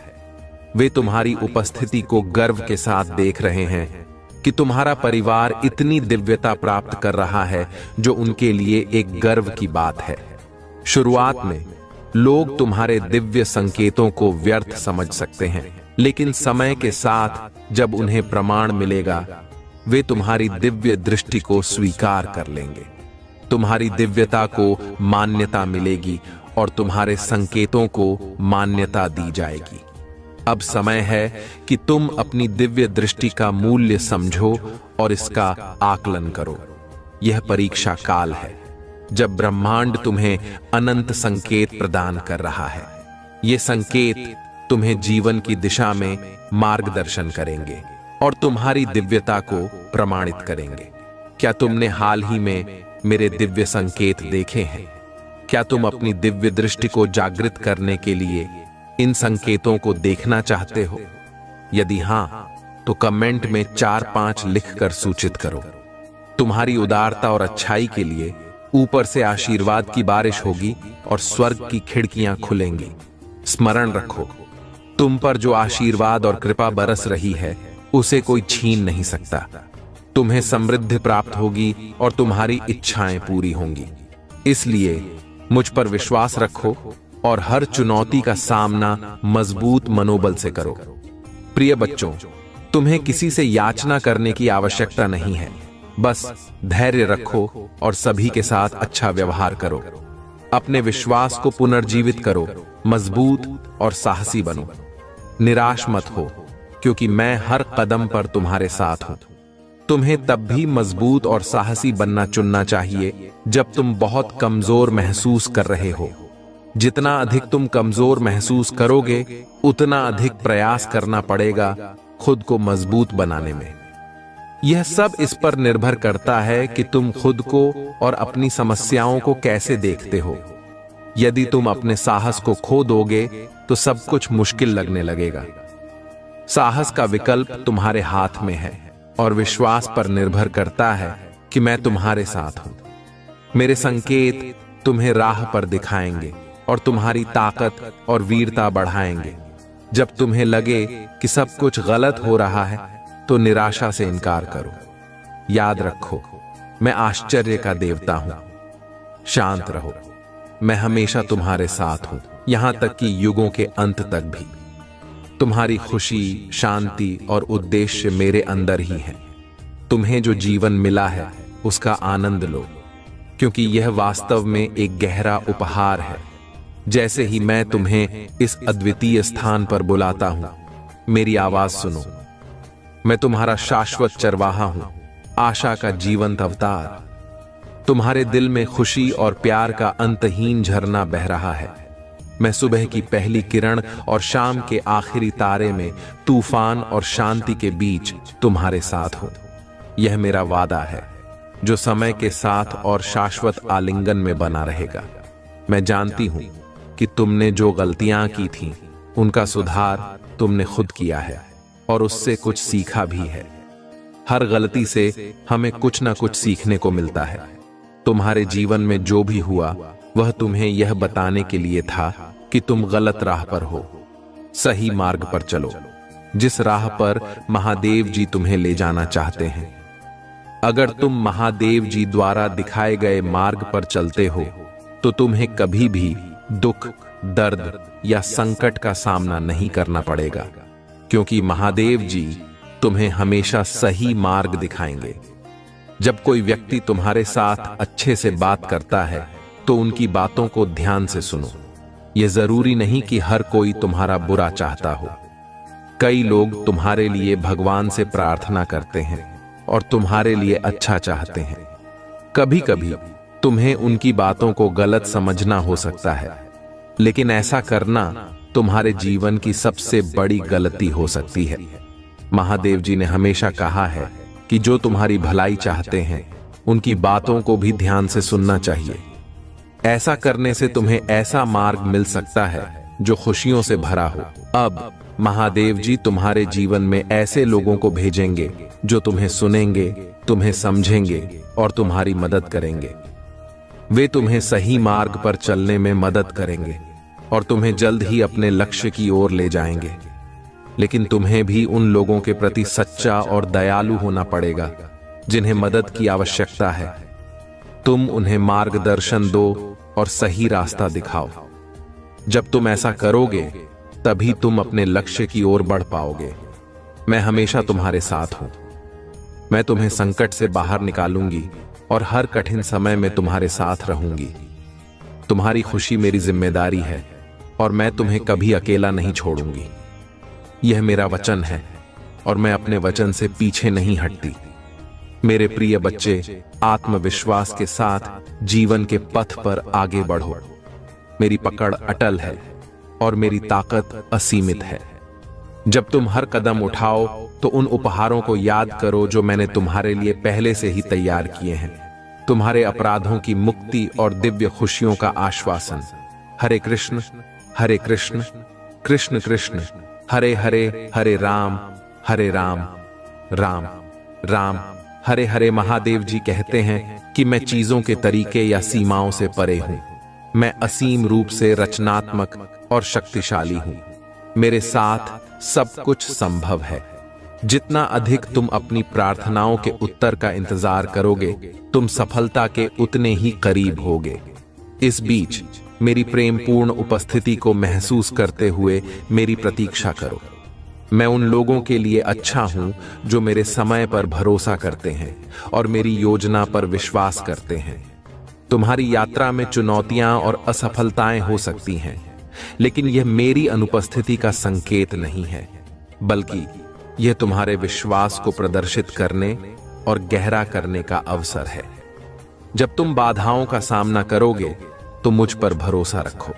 वे तुम्हारी उपस्थिति को गर्व के साथ देख रहे हैं कि तुम्हारा परिवार इतनी दिव्यता प्राप्त कर रहा है, जो उनके लिए एक गर्व की बात है। शुरुआत में लोग तुम्हारे दिव्य संकेतों को व्यर्थ समझ सकते हैं, लेकिन समय के साथ जब उन्हें प्रमाण मिलेगा, वे तुम्हारी दिव्य दृष्टि को स्वीकार कर लेंगे। तुम्हारी दिव्यता को मान्यता मिलेगी और तुम्हारे संकेतों को मान्यता दी जाएगी। अब समय है कि तुम अपनी दिव्य दृष्टि का मूल्य समझो और इसका आकलन करो। यह परीक्षा काल है, जब ब्रह्मांड तुम्हें अनंत संकेत प्रदान कर रहा है। ये संकेत तुम्हें जीवन की दिशा में मार्गदर्शन करेंगे और तुम्हारी दिव्यता को प्रमाणित करेंगे। क्या तुमने हाल ही में मेरे दिव्य संकेत देखे हैं? क्या तुम अपनी दिव्य दृष्टि को जागृत करने के लिए इन संकेतों को देखना चाहते हो? यदि हां, तो कमेंट में 4-5 लिखकर सूचित करो। तुम्हारी उदारता और अच्छाई के लिए ऊपर से आशीर्वाद की बारिश होगी और स्वर्ग की खिड़कियां खुलेंगी। स्मरण रखो, तुम पर जो आशीर्वाद और कृपा बरस रही है, उसे कोई छीन नहीं सकता। तुम्हें समृद्धि प्राप्त होगी और तुम्हारी इच्छाएं पूरी होंगी। इसलिए मुझ पर विश्वास रखो और हर चुनौती का सामना मजबूत मनोबल से करो। प्रिय बच्चों, तुम्हें किसी से याचना करने की आवश्यकता नहीं है। बस धैर्य रखो और सभी के साथ अच्छा व्यवहार करो। अपने विश्वास को पुनर्जीवित करो, मजबूत और साहसी बनो। निराश मत हो, क्योंकि मैं हर कदम पर तुम्हारे साथ हूं। तुम्हें तब भी मजबूत और साहसी बनना चुनना चाहिए जब तुम बहुत कमजोर महसूस कर रहे हो। जितना अधिक तुम कमजोर महसूस करोगे, उतना अधिक प्रयास करना पड़ेगा खुद को मजबूत बनाने में। यह सब इस पर निर्भर करता है कि तुम खुद को और अपनी समस्याओं को कैसे देखते हो। यदि तुम अपने साहस को खो दोगे तो सब कुछ मुश्किल लगने लगेगा। साहस का विकल्प तुम्हारे हाथ में है और विश्वास पर निर्भर करता है कि मैं तुम्हारे साथ हूं। मेरे संकेत तुम्हें राह पर दिखाएंगे और तुम्हारी ताकत और वीरता बढ़ाएंगे। जब तुम्हें लगे कि सब कुछ गलत हो रहा है तो निराशा से इनकार करो। याद रखो, मैं आश्चर्य का देवता हूं। शांत रहो, मैं हमेशा तुम्हारे साथ हूं, यहां तक कि युगों के अंत तक भी। तुम्हारी खुशी, शांति और उद्देश्य मेरे अंदर ही है। तुम्हें जो जीवन मिला है उसका आनंद लो, क्योंकि यह वास्तव में एक गहरा उपहार है। जैसे ही मैं तुम्हें इस अद्वितीय स्थान पर बुलाता हूं, मेरी आवाज सुनो। मैं तुम्हारा शाश्वत चरवाहा हूं, आशा का जीवंत अवतार। तुम्हारे दिल में खुशी और प्यार का अंतहीन झरना बह रहा है। मैं सुबह की पहली किरण और शाम के आखिरी तारे में तूफान और शांति के बीच तुम्हारे साथ हूं। यह मेरा वादा है, जो समय के साथ और शाश्वत आलिंगन में बना रहेगा। मैं जानती हूं कि तुमने जो गलतियां की थीं, उनका सुधार तुमने खुद किया है और उससे कुछ सीखा भी है। हर गलती से हमें कुछ ना कुछ सीखने को मिलता है। तुम्हारे जीवन में जो भी हुआ वह तुम्हें यह बताने के लिए था कि तुम गलत राह पर हो। सही मार्ग पर चलो, जिस राह पर महादेव जी तुम्हें ले जाना चाहते हैं। अगर तुम महादेव जी द्वारा दिखाए गए मार्ग पर चलते हो तो तुम्हें कभी भी दुख, दर्द या संकट का सामना नहीं करना पड़ेगा, क्योंकि महादेव जी तुम्हें हमेशा सही मार्ग दिखाएंगे। जब कोई व्यक्ति तुम्हारे साथ अच्छे से बात करता है तो उनकी बातों को ध्यान से सुनो। यह जरूरी नहीं कि हर कोई तुम्हारा बुरा चाहता हो। कई लोग तुम्हारे लिए भगवान से प्रार्थना करते हैं और तुम्हारे लिए अच्छा चाहते हैं। कभी कभी तुम्हें उनकी बातों को गलत समझना हो सकता है, लेकिन ऐसा करना तुम्हारे जीवन की सबसे बड़ी गलती हो सकती है। महादेव जी ने हमेशा कहा है कि जो तुम्हारी भलाई चाहते हैं, उनकी बातों को भी ध्यान से सुनना चाहिए। ऐसा करने से तुम्हें ऐसा मार्ग मिल सकता है जो खुशियों से भरा हो। अब महादेव जी तुम्हारे जीवन में ऐसे लोगों को भेजेंगे जो तुम्हें सुनेंगे, तुम्हें समझेंगे और तुम्हारी मदद करेंगे। वे तुम्हें सही मार्ग पर चलने में मदद करेंगे और तुम्हें जल्द ही अपने लक्ष्य की ओर ले जाएंगे। लेकिन तुम्हें भी उन लोगों के प्रति सच्चा और दयालु होना पड़ेगा जिन्हें मदद की आवश्यकता है। तुम उन्हें मार्गदर्शन दो और सही रास्ता दिखाओ। जब तुम ऐसा करोगे, तभी तुम अपने लक्ष्य की ओर बढ़ पाओगे। मैं हमेशा तुम्हारे साथ हूं। मैं तुम्हें संकट से बाहर निकालूंगी और हर कठिन समय में तुम्हारे साथ रहूंगी। तुम्हारी खुशी मेरी जिम्मेदारी है और मैं तुम्हें कभी अकेला नहीं छोड़ूंगी। यह मेरा वचन है और मैं अपने वचन से पीछे नहीं हटती। मेरे प्रिय बच्चे, आत्मविश्वास के साथ जीवन के पथ पर आगे बढ़ो। मेरी पकड़ अटल है और मेरी ताकत असीमित है। जब तुम हर कदम उठाओ तो उन उपहारों को याद करो जो मैंने तुम्हारे लिए पहले से ही तैयार किए हैं। तुम्हारे अपराधों की मुक्ति और दिव्य खुशियों का आश्वासन। हरे कृष्ण कृष्ण कृष्ण हरे हरे, हरे राम राम राम हरे हरे। महादेव जी कहते हैं कि मैं चीजों के तरीके या सीमाओं से परे हूं। मैं असीम रूप से रचनात्मक और शक्तिशाली हूं। मेरे साथ सब कुछ संभव है। जितना अधिक तुम अपनी प्रार्थनाओं के उत्तर का इंतजार करोगे, तुम सफलता के उतने ही करीब होगे। इस बीच मेरी प्रेमपूर्ण उपस्थिति को महसूस करते हुए मेरी प्रतीक्षा करो। मैं उन लोगों के लिए अच्छा हूं जो मेरे समय पर भरोसा करते हैं और मेरी योजना पर विश्वास करते हैं। तुम्हारी यात्रा में चुनौतियां और असफलताएं हो सकती हैं, लेकिन यह मेरी अनुपस्थिति का संकेत नहीं है, बल्कि यह तुम्हारे विश्वास को प्रदर्शित करने और गहरा करने का अवसर है। जब तुम बाधाओं का सामना करोगे तो मुझ पर भरोसा रखो।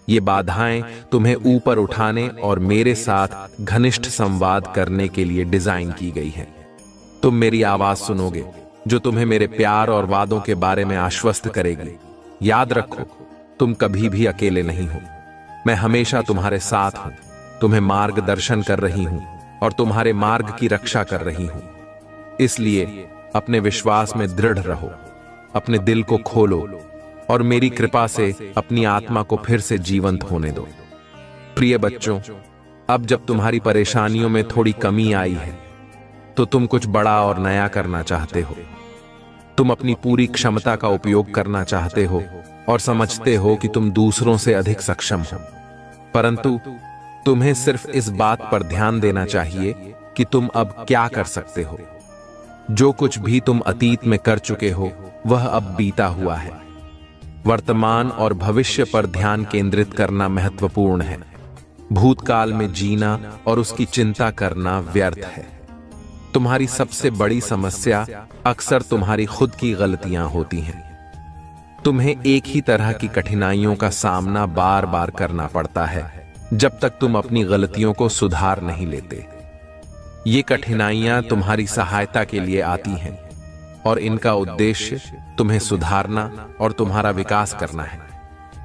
ये बाधाएं तुम्हें ऊपर उठाने और मेरे साथ घनिष्ठ संवाद करने के लिए डिजाइन की गई हैं। तुम मेरी आवाज सुनोगे जो तुम्हें मेरे प्यार और वादों के बारे में आश्वस्त करेगी। याद रखो, तुम कभी भी अकेले नहीं हो। मैं हमेशा तुम्हारे साथ हूं, तुम्हें मार्गदर्शन कर रही हूं और तुम्हारे मार्ग की रक्षा कर रही हूं। इसलिए अपने विश्वास में दृढ़ रहो, अपने दिल को खोलो और मेरी कृपा से अपनी आत्मा को फिर से जीवंत होने दो। प्रिय बच्चों, अब जब तुम्हारी परेशानियों में थोड़ी कमी आई है तो तुम कुछ बड़ा और नया करना चाहते हो। तुम अपनी पूरी क्षमता का उपयोग करना चाहते हो और समझते हो कि तुम दूसरों से अधिक सक्षम हो, परंतु तुम्हें सिर्फ इस बात पर ध्यान देना चाहिए कि तुम अब क्या कर सकते हो। जो कुछ भी तुम अतीत में कर चुके हो वह अब बीता हुआ है। वर्तमान और भविष्य पर ध्यान केंद्रित करना महत्वपूर्ण है। भूतकाल में जीना और उसकी चिंता करना व्यर्थ है। तुम्हारी सबसे बड़ी समस्या अक्सर तुम्हारी खुद की गलतियां होती हैं। तुम्हें एक ही तरह की कठिनाइयों का सामना बार बार करना पड़ता है जब तक तुम अपनी गलतियों को सुधार नहीं लेते। ये कठिनाइयां तुम्हारी सहायता के लिए आती हैं और इनका उद्देश्य तुम्हें सुधारना और तुम्हारा विकास करना है।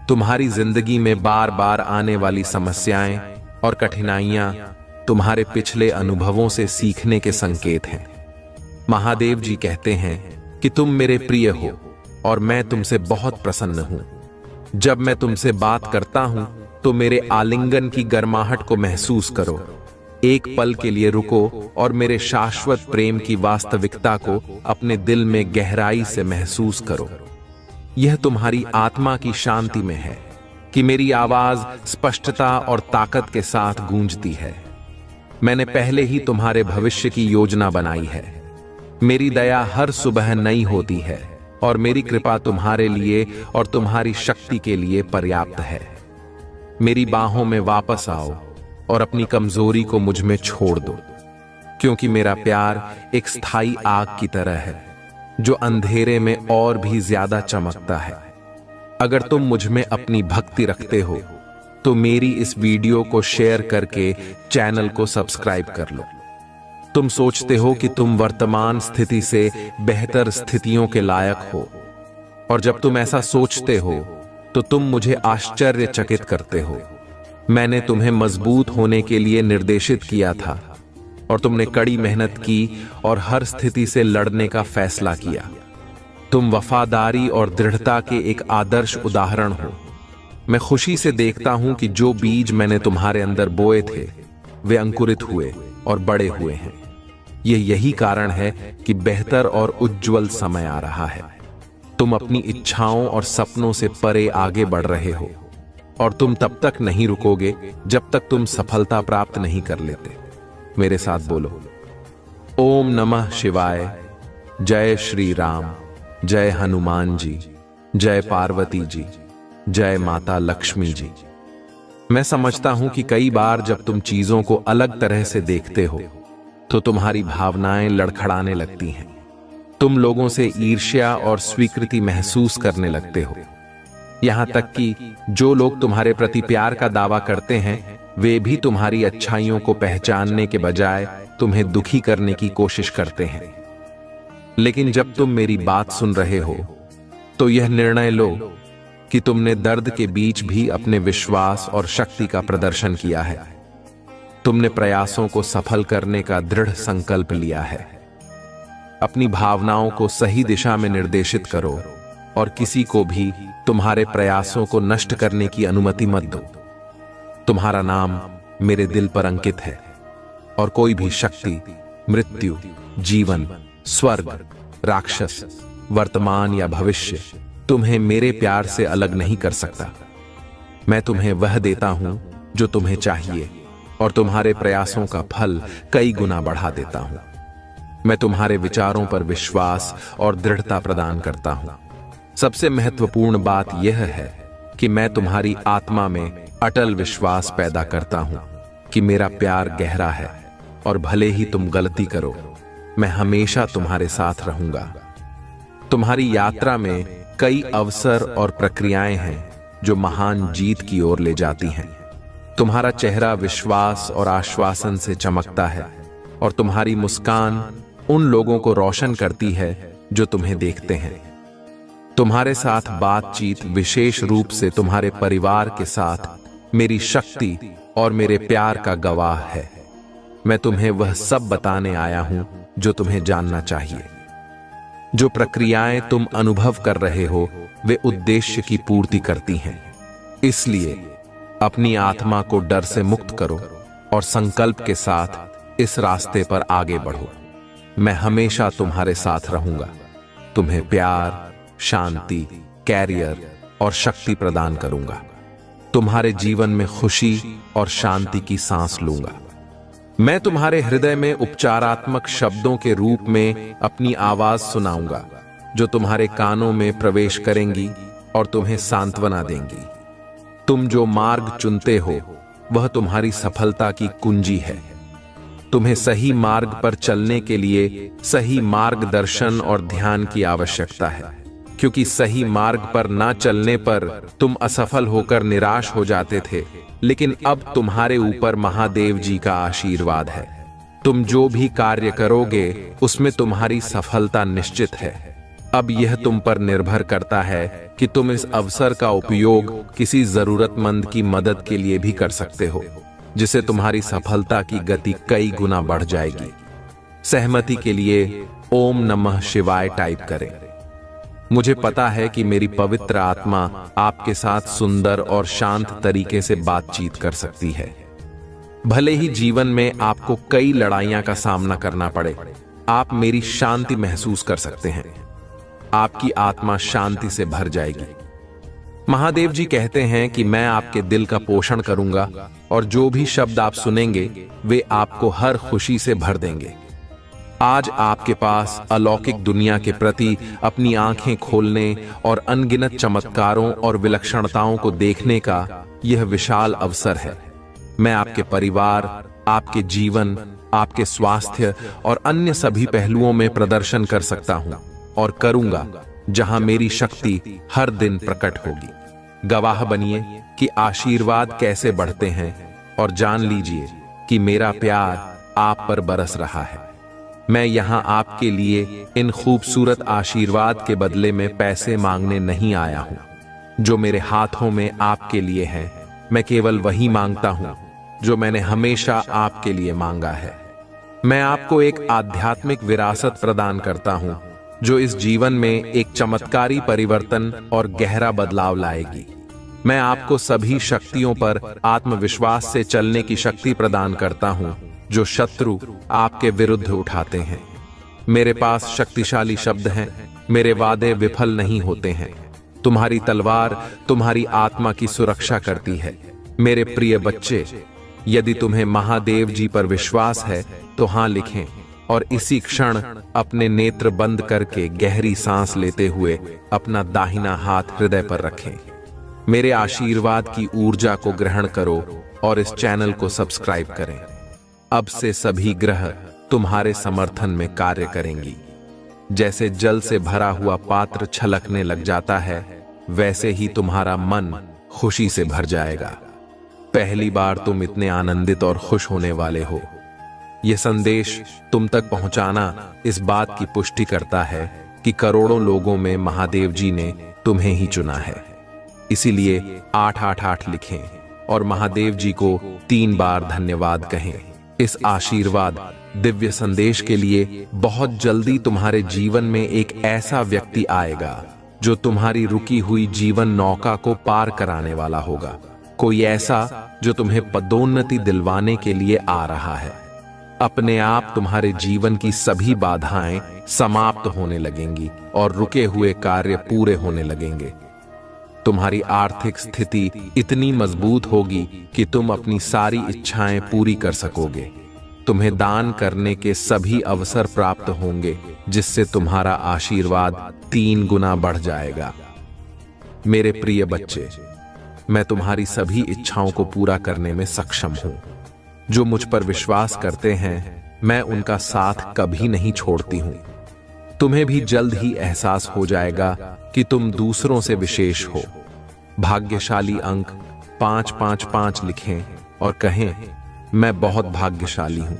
तुम्हारी जिंदगी में बार बार आने वाली समस्याएं और कठिनाइयां तुम्हारे पिछले अनुभवों से सीखने के संकेत हैं। महादेव जी कहते हैं कि तुम मेरे प्रिय हो और मैं तुमसे बहुत प्रसन्न हूं। जब मैं तुमसे बात करता हूं तो मेरे आलिंगन की गर्माहट को महसूस करो। एक पल के लिए रुको और मेरे शाश्वत प्रेम की वास्तविकता को अपने दिल में गहराई से महसूस करो। यह तुम्हारी आत्मा की शांति में है कि मेरी आवाज स्पष्टता और ताकत के साथ गूंजती है। मैंने पहले ही तुम्हारे भविष्य की योजना बनाई है। मेरी दया हर सुबह नई होती है और मेरी कृपा तुम्हारे लिए और तुम्हारी शक्ति के लिए पर्याप्त है। मेरी बाहों में वापस आओ और अपनी कमजोरी को मुझ में छोड़ दो, क्योंकि मेरा प्यार एक स्थायी आग की तरह है जो अंधेरे में और भी ज्यादा चमकता है। अगर तुम मुझ में अपनी भक्ति रखते हो तो मेरी इस वीडियो को शेयर करके चैनल को सब्सक्राइब कर लो। तुम सोचते हो कि तुम वर्तमान स्थिति से बेहतर स्थितियों के लायक हो, और जब तुम ऐसा सोचते हो तो तुम मुझे आश्चर्यचकित करते हो। मैंने तुम्हें मजबूत होने के लिए निर्देशित किया था और तुमने कड़ी मेहनत की और हर स्थिति से लड़ने का फैसला किया। तुम वफादारी और दृढ़ता के एक आदर्श उदाहरण हो। मैं खुशी से देखता हूं कि जो बीज मैंने तुम्हारे अंदर बोए थे वे अंकुरित हुए और बड़े हुए हैं। यही कारण है कि बेहतर और उज्जवल समय आ रहा है। तुम अपनी इच्छाओं और सपनों से परे आगे बढ़ रहे हो और तुम तब तक नहीं रुकोगे जब तक तुम सफलता प्राप्त नहीं कर लेते। मेरे साथ बोलो, ओम नमः शिवाय। जय श्री राम, जय हनुमान जी, जय पार्वती जी, जय माता लक्ष्मी जी। मैं समझता हूं कि कई बार जब तुम चीजों को अलग तरह से देखते हो तो तुम्हारी भावनाएं लड़खड़ाने लगती हैं। तुम लोगों से ईर्ष्या और स्वीकृति महसूस करने लगते हो। यहां तक कि जो लोग तुम्हारे प्रति प्यार का दावा करते हैं वे भी तुम्हारी अच्छाइयों को पहचानने के बजाय तुम्हें दुखी करने की कोशिश करते हैं। लेकिन जब तुम मेरी बात सुन रहे हो तो यह निर्णय लो कि तुमने दर्द के बीच भी अपने विश्वास और शक्ति का प्रदर्शन किया है। तुमने प्रयासों को सफल करने का दृढ़ संकल्प लिया है। अपनी भावनाओं को सही दिशा में निर्देशित करो और किसी को भी तुम्हारे प्रयासों को नष्ट करने की अनुमति मत दो। तुम्हारा नाम मेरे दिल पर अंकित है और कोई भी शक्ति, मृत्यु, जीवन, स्वर्ग, राक्षस, वर्तमान या भविष्य तुम्हें मेरे प्यार से अलग नहीं कर सकता। मैं तुम्हें वह देता हूं जो तुम्हें चाहिए और तुम्हारे प्रयासों का फल कई गुना बढ़ा देता हूं। मैं तुम्हारे विचारों पर विश्वास और दृढ़ता प्रदान करता हूं। सबसे महत्वपूर्ण बात यह है कि मैं तुम्हारी आत्मा में अटल विश्वास पैदा करता हूं कि मेरा प्यार गहरा है और भले ही तुम गलती करो, मैं हमेशा तुम्हारे साथ रहूंगा। तुम्हारी यात्रा में कई अवसर और प्रक्रियाएं हैं जो महान जीत की ओर ले जाती हैं। तुम्हारा चेहरा विश्वास और आश्वासन से चमकता है और तुम्हारी मुस्कान उन लोगों को रोशन करती है जो तुम्हें देखते हैं। तुम्हारे साथ बातचीत विशेष रूप से तुम्हारे परिवार के साथ मेरी शक्ति और मेरे प्यार का गवाह है। मैं तुम्हें वह सब बताने आया हूं जो तुम्हें जानना चाहिए। जो प्रक्रियाएं तुम अनुभव कर रहे हो वे उद्देश्य की पूर्ति करती हैं। इसलिए अपनी आत्मा को डर से मुक्त करो और संकल्प के साथ इस रास्ते पर आगे बढ़ो। मैं हमेशा तुम्हारे साथ रहूंगा, तुम्हें प्यार, शांति, कैरियर और शक्ति प्रदान करूंगा। तुम्हारे जीवन में खुशी और शांति की सांस लूंगा। मैं तुम्हारे हृदय में उपचारात्मक शब्दों के रूप में अपनी आवाज सुनाऊंगा जो तुम्हारे कानों में प्रवेश करेंगी और तुम्हें सांत्वना देंगी। तुम जो मार्ग चुनते हो वह तुम्हारी सफलता की कुंजी है। तुम्हें सही मार्ग पर चलने के लिए सही मार्गदर्शन और ध्यान की आवश्यकता है, क्योंकि सही मार्ग पर ना चलने पर तुम असफल होकर निराश हो जाते थे, लेकिन अब तुम्हारे ऊपर महादेव जी का आशीर्वाद है। तुम जो भी कार्य करोगे उसमें तुम्हारी सफलता निश्चित है। अब यह तुम पर निर्भर करता है कि तुम इस अवसर का उपयोग किसी जरूरतमंद की मदद के लिए भी कर सकते हो, जिससे तुम्हारी सफलता की गति कई गुना बढ़ जाएगी। सहमति के लिए ओम नमः शिवाय टाइप करें। मुझे पता है कि मेरी पवित्र आत्मा आपके साथ सुंदर और शांत तरीके से बातचीत कर सकती है। भले ही जीवन में आपको कई लड़ाइयां का सामना करना पड़े, आप मेरी शांति महसूस कर सकते हैं। आपकी आत्मा शांति से भर जाएगी। महादेव जी कहते हैं कि मैं आपके दिल का पोषण करूंगा और जो भी शब्द आप सुनेंगे वे आपको हर खुशी से भर देंगे। आज आपके पास अलौकिक दुनिया के प्रति अपनी आंखें खोलने और अनगिनत चमत्कारों और विलक्षणताओं को देखने का यह विशाल अवसर है। मैं आपके परिवार, आपके जीवन, आपके स्वास्थ्य और अन्य सभी पहलुओं में प्रदर्शन कर सकता हूं और करूंगा जहां मेरी शक्ति हर दिन प्रकट होगी। गवाह बनिए कि आशीर्वाद कैसे बढ़ते हैं और जान लीजिए कि मेरा प्यार आप पर बरस रहा है। मैं यहां आपके लिए इन खूबसूरत आशीर्वाद के बदले में पैसे मांगने नहीं आया हूं जो मेरे हाथों में आपके लिए हैं। मैं केवल वही मांगता हूं जो मैंने हमेशा आपके लिए मांगा है। मैं आपको एक आध्यात्मिक विरासत प्रदान करता हूं जो इस जीवन में एक चमत्कारी परिवर्तन और गहरा बदलाव लाएगी। मैं आपको सभी शक्तियों पर आत्मविश्वास से चलने की शक्ति प्रदान करता हूं जो शत्रु आपके विरुद्ध उठाते हैं। मेरे पास शक्तिशाली शब्द हैं, मेरे वादे विफल नहीं होते हैं। तुम्हारी तलवार तुम्हारी आत्मा की सुरक्षा करती है। मेरे प्रिय बच्चे, यदि तुम्हें महादेव जी पर विश्वास है तो हां लिखें और इसी क्षण अपने नेत्र बंद करके गहरी सांस लेते हुए अपना दाहिना हाथ हृदय पर रखें। मेरे आशीर्वाद की ऊर्जा को ग्रहण करो और इस चैनल को सब्सक्राइब करें। अब से सभी ग्रह तुम्हारे समर्थन में कार्य करेंगी। जैसे जल से भरा हुआ पात्र छलकने लग जाता है, वैसे ही तुम्हारा मन खुशी से भर जाएगा। पहली बार तुम इतने आनंदित और खुश होने वाले हो। यह संदेश तुम तक पहुंचाना इस बात की पुष्टि करता है कि करोड़ों लोगों में महादेव जी ने तुम्हें ही चुना है। इसीलिए 888 लिखें और महादेव जी को 3 बार धन्यवाद कहें। इस आशीर्वाद दिव्य संदेश के लिए बहुत जल्दी तुम्हारे जीवन में एक ऐसा व्यक्ति आएगा जो तुम्हारी रुकी हुई जीवन नौका को पार कराने वाला होगा। कोई ऐसा जो तुम्हें पदोन्नति दिलवाने के लिए आ रहा है। अपने आप तुम्हारे जीवन की सभी बाधाएं समाप्त होने लगेंगी और रुके हुए कार्य पूरे होने लगेंगे। तुम्हारी आर्थिक स्थिति इतनी मजबूत होगी कि तुम अपनी सारी इच्छाएं पूरी कर सकोगे। तुम्हें दान करने के सभी अवसर प्राप्त होंगे, जिससे तुम्हारा आशीर्वाद 3 गुना बढ़ जाएगा। मेरे प्रिय बच्चे, मैं तुम्हारी सभी इच्छाओं को पूरा करने में सक्षम हूं। जो मुझ पर विश्वास करते हैं, मैं उनका साथ कभी नहीं छोड़ती हूं। तुम्हें भी जल्द ही एहसास हो जाएगा कि तुम दूसरों से विशेष हो। भाग्यशाली अंक 555 लिखें और कहें, मैं बहुत भाग्यशाली हूं,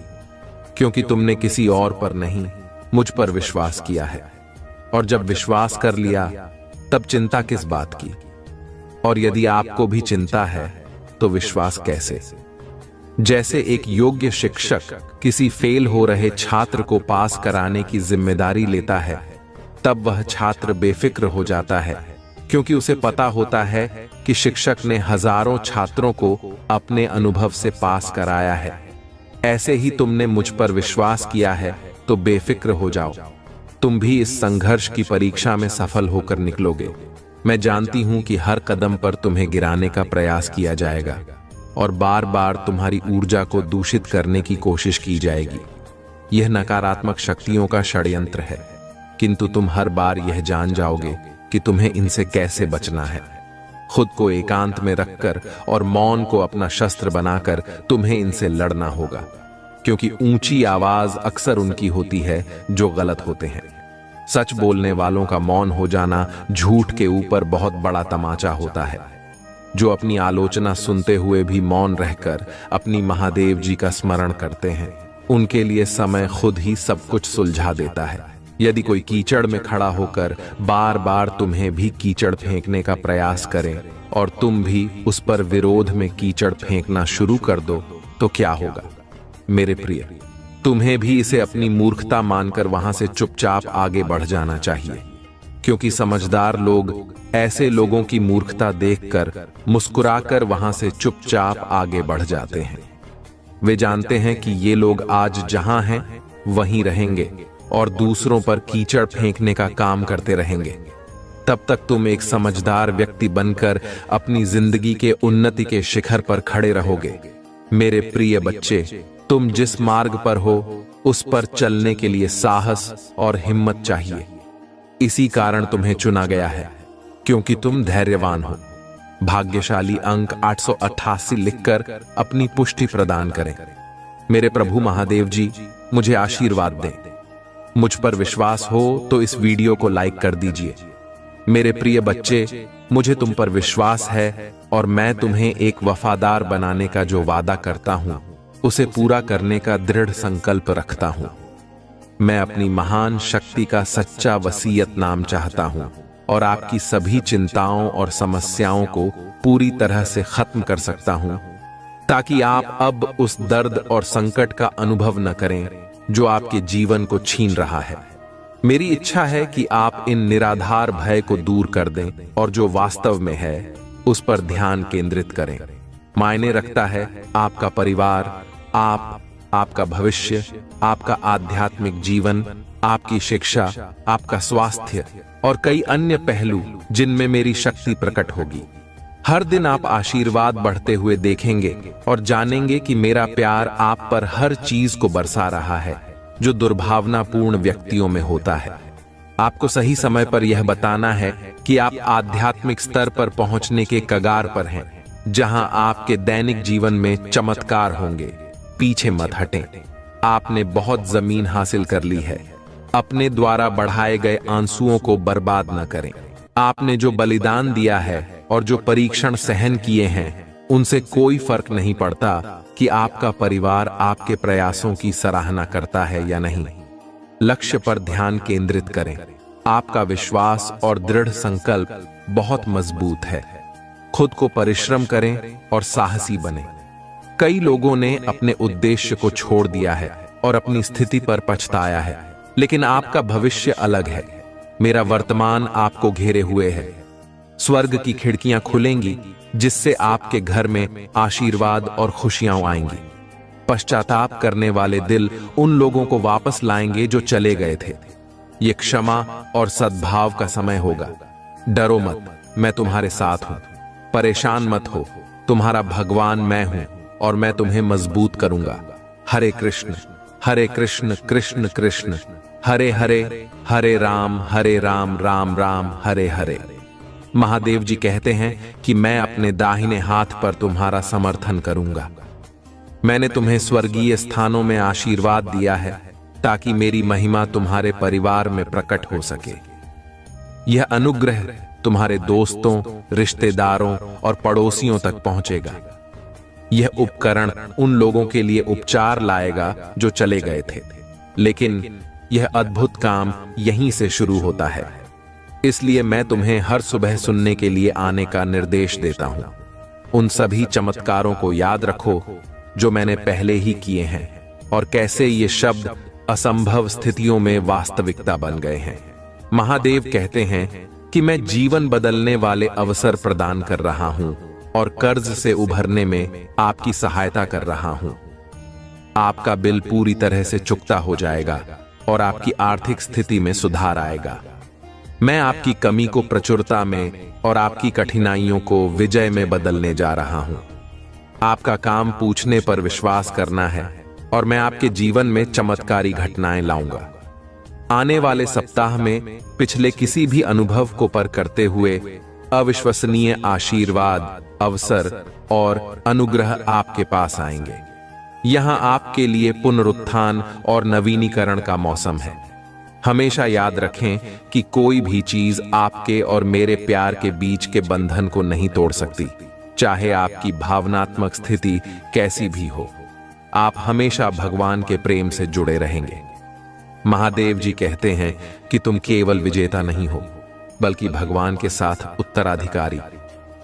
क्योंकि तुमने किसी और पर नहीं, मुझ पर विश्वास किया है। और जब विश्वास कर लिया, तब चिंता किस बात की? और यदि आपको भी चिंता है, तो विश्वास कैसे? जैसे एक योग्य शिक्षक किसी फेल हो रहे छात्र को पास कराने की जिम्मेदारी लेता है, तब वह छात्र बेफिक्र हो जाता है, क्योंकि उसे पता होता है कि शिक्षक ने हजारों छात्रों को अपने अनुभव से पास कराया है। ऐसे ही तुमने मुझ पर विश्वास किया है, तो बेफिक्र हो जाओ। तुम भी इस संघर्ष की परीक्षा में सफल होकर निकलोगे। मैं जानती हूं कि हर कदम पर तुम्हें गिराने का प्रयास किया जाएगा और बार बार तुम्हारी ऊर्जा को दूषित करने की कोशिश की जाएगी। यह नकारात्मक शक्तियों का षड्यंत्र है, किंतु तुम हर बार यह जान जाओगे कि तुम्हें इनसे कैसे बचना है। खुद को एकांत में रखकर और मौन को अपना शस्त्र बनाकर तुम्हें इनसे लड़ना होगा, क्योंकि ऊंची आवाज अक्सर उनकी होती है जो गलत होते हैं। सच बोलने वालों का मौन हो जाना झूठ के ऊपर बहुत बड़ा तमाचा होता है। जो अपनी आलोचना सुनते हुए भी मौन रहकर अपनी महादेव जी का स्मरण करते हैं, उनके लिए समय खुद ही सब कुछ सुलझा देता है। यदि कोई कीचड़ में खड़ा होकर बार बार तुम्हें भी कीचड़ फेंकने का प्रयास करे और तुम भी उस पर विरोध में कीचड़ फेंकना शुरू कर दो, तो क्या होगा? मेरे प्रिय, तुम्हें भी इसे अपनी मूर्खता मानकर वहां से चुपचाप आगे बढ़ जाना चाहिए, क्योंकि समझदार लोग ऐसे लोगों की मूर्खता देखकर मुस्कुराकर वहां से चुपचाप आगे बढ़ जाते हैं। वे जानते हैं कि ये लोग आज जहां हैं वहीं रहेंगे और दूसरों पर कीचड़ फेंकने का काम करते रहेंगे। तब तक तुम एक समझदार व्यक्ति बनकर अपनी जिंदगी के उन्नति के शिखर पर खड़े रहोगे। मेरे प्रिय बच्चे, तुम जिस मार्ग पर हो उस पर चलने के लिए साहस और हिम्मत चाहिए। इसी कारण तुम्हें चुना गया है, क्योंकि तुम धैर्यवान हो। भाग्यशाली अंक 888 लिखकर अपनी पुष्टि प्रदान करें। मेरे प्रभु महादेव जी मुझे आशीर्वाद दें। मुझ पर विश्वास हो तो इस वीडियो को लाइक कर दीजिए। मेरे प्रिय बच्चे, मुझे तुम पर विश्वास है और मैं तुम्हें एक वफादार बनाने का जो वादा करता हूं, उसे पूरा करने का दृढ़ संकल्प रखता हूं। मैं अपनी महान शक्ति का सच्चा वसीयत नाम चाहता हूं और आपकी सभी चिंताओं और समस्याओं को पूरी तरह से खत्म कर सकता हूं, ताकि आप अब उस दर्द और संकट का अनुभव न करें जो आपके जीवन को छीन रहा है। मेरी इच्छा है कि आप इन निराधार भय को दूर कर दें और जो वास्तव में है उस पर ध्यान केंद्रित करें। मायने रखता है आपका परिवार, आपका भविष्य, आपका आध्यात्मिक जीवन, आपकी शिक्षा, आपका स्वास्थ्य और कई अन्य पहलू जिनमें मेरी शक्ति प्रकट होगी। हर दिन आप आशीर्वाद बढ़ते हुए देखेंगे और जानेंगे कि मेरा प्यार आप पर हर चीज को बरसा रहा है जो दुर्भावनापूर्ण व्यक्तियों में होता है। आपको सही समय पर यह बताना है कि आप आध्यात्मिक स्तर पर पहुंचने के कगार पर हैं, जहां आपके दैनिक जीवन में चमत्कार होंगे। पीछे मत हटें। आपने बहुत जमीन हासिल कर ली है। अपने द्वारा बढ़ाए गए आंसुओं को बर्बाद न करें। आपने जो बलिदान दिया है और जो परीक्षण सहन किए हैं, उनसे कोई फर्क नहीं पड़ता कि आपका परिवार आपके प्रयासों की सराहना करता है या नहीं। लक्ष्य पर ध्यान केंद्रित करें। आपका विश्वास और दृढ़ संकल्प बहुत मजबूत है। खुद को परिश्रम करें और साहसी बनें। कई लोगों ने अपने उद्देश्य को छोड़ दिया है और अपनी स्थिति पर पछताया है, लेकिन आपका भविष्य अलग है। मेरा वर्तमान आपको घेरे हुए है। स्वर्ग की खिड़कियां खुलेंगी, जिससे आपके घर में आशीर्वाद और खुशियां आएंगी। पश्चाताप करने वाले दिल उन लोगों को वापस लाएंगे जो चले गए थे। ये क्षमा और सद्भाव का समय होगा। डरो मत, मैं तुम्हारे साथ हूं। परेशान मत हो, तुम्हारा भगवान मैं हूं और मैं तुम्हें मजबूत करूंगा। हरे कृष्ण कृष्ण कृष्ण हरे हरे, हरे राम राम राम हरे हरे। महादेव जी कहते हैं कि मैं अपने दाहिने हाथ पर तुम्हारा समर्थन करूंगा। मैंने तुम्हें स्वर्गीय स्थानों में आशीर्वाद दिया है ताकि मेरी महिमा तुम्हारे परिवार में प्रकट हो सके। यह अनुग्रह तुम्हारे दोस्तों, रिश्तेदारों और पड़ोसियों तक पहुंचेगा। यह उपकरण उन लोगों के लिए उपचार लाएगा जो चले गए थे, लेकिन यह अद्भुत काम यहीं से शुरू होता है। इसलिए मैं तुम्हें हर सुबह सुनने के लिए आने का निर्देश देता हूं। उन सभी चमत्कारों को याद रखो जो मैंने पहले ही किए हैं और कैसे ये शब्द असंभव स्थितियों में वास्तविकता बन गए हैं। महादेव कहते हैं कि मैं जीवन बदलने वाले अवसर प्रदान कर रहा हूं और कर्ज से उभरने में आपकी सहायता कर रहा हूं। आपका बिल पूरी तरह से चुकता हो जाएगा और आपकी आर्थिक स्थिति में सुधार आएगा। मैं आपकी कमी को प्रचुरता में और आपकी कठिनाइयों को विजय में बदलने जा रहा हूं। आपका काम पूछने पर विश्वास करना है और मैं आपके जीवन में चमत्कारी घटनाएं लाऊंगा। आने वाले सप्ताह में पिछले किसी भी अनुभव को पर करते हुए अविश्वसनीय आशीर्वाद, अवसर और अनुग्रह आपके पास आएंगे। यहां आपके लिए पुनरुत्थान और नवीनीकरण का मौसम है। हमेशा याद रखें कि कोई भी चीज आपके और मेरे प्यार के बीच के बंधन को नहीं तोड़ सकती, चाहे आपकी भावनात्मक स्थिति कैसी भी हो। आप हमेशा भगवान के प्रेम से जुड़े रहेंगे। महादेव जी कहते हैं कि तुम केवल विजेता नहीं हो, बल्कि भगवान के साथ उत्तराधिकारी,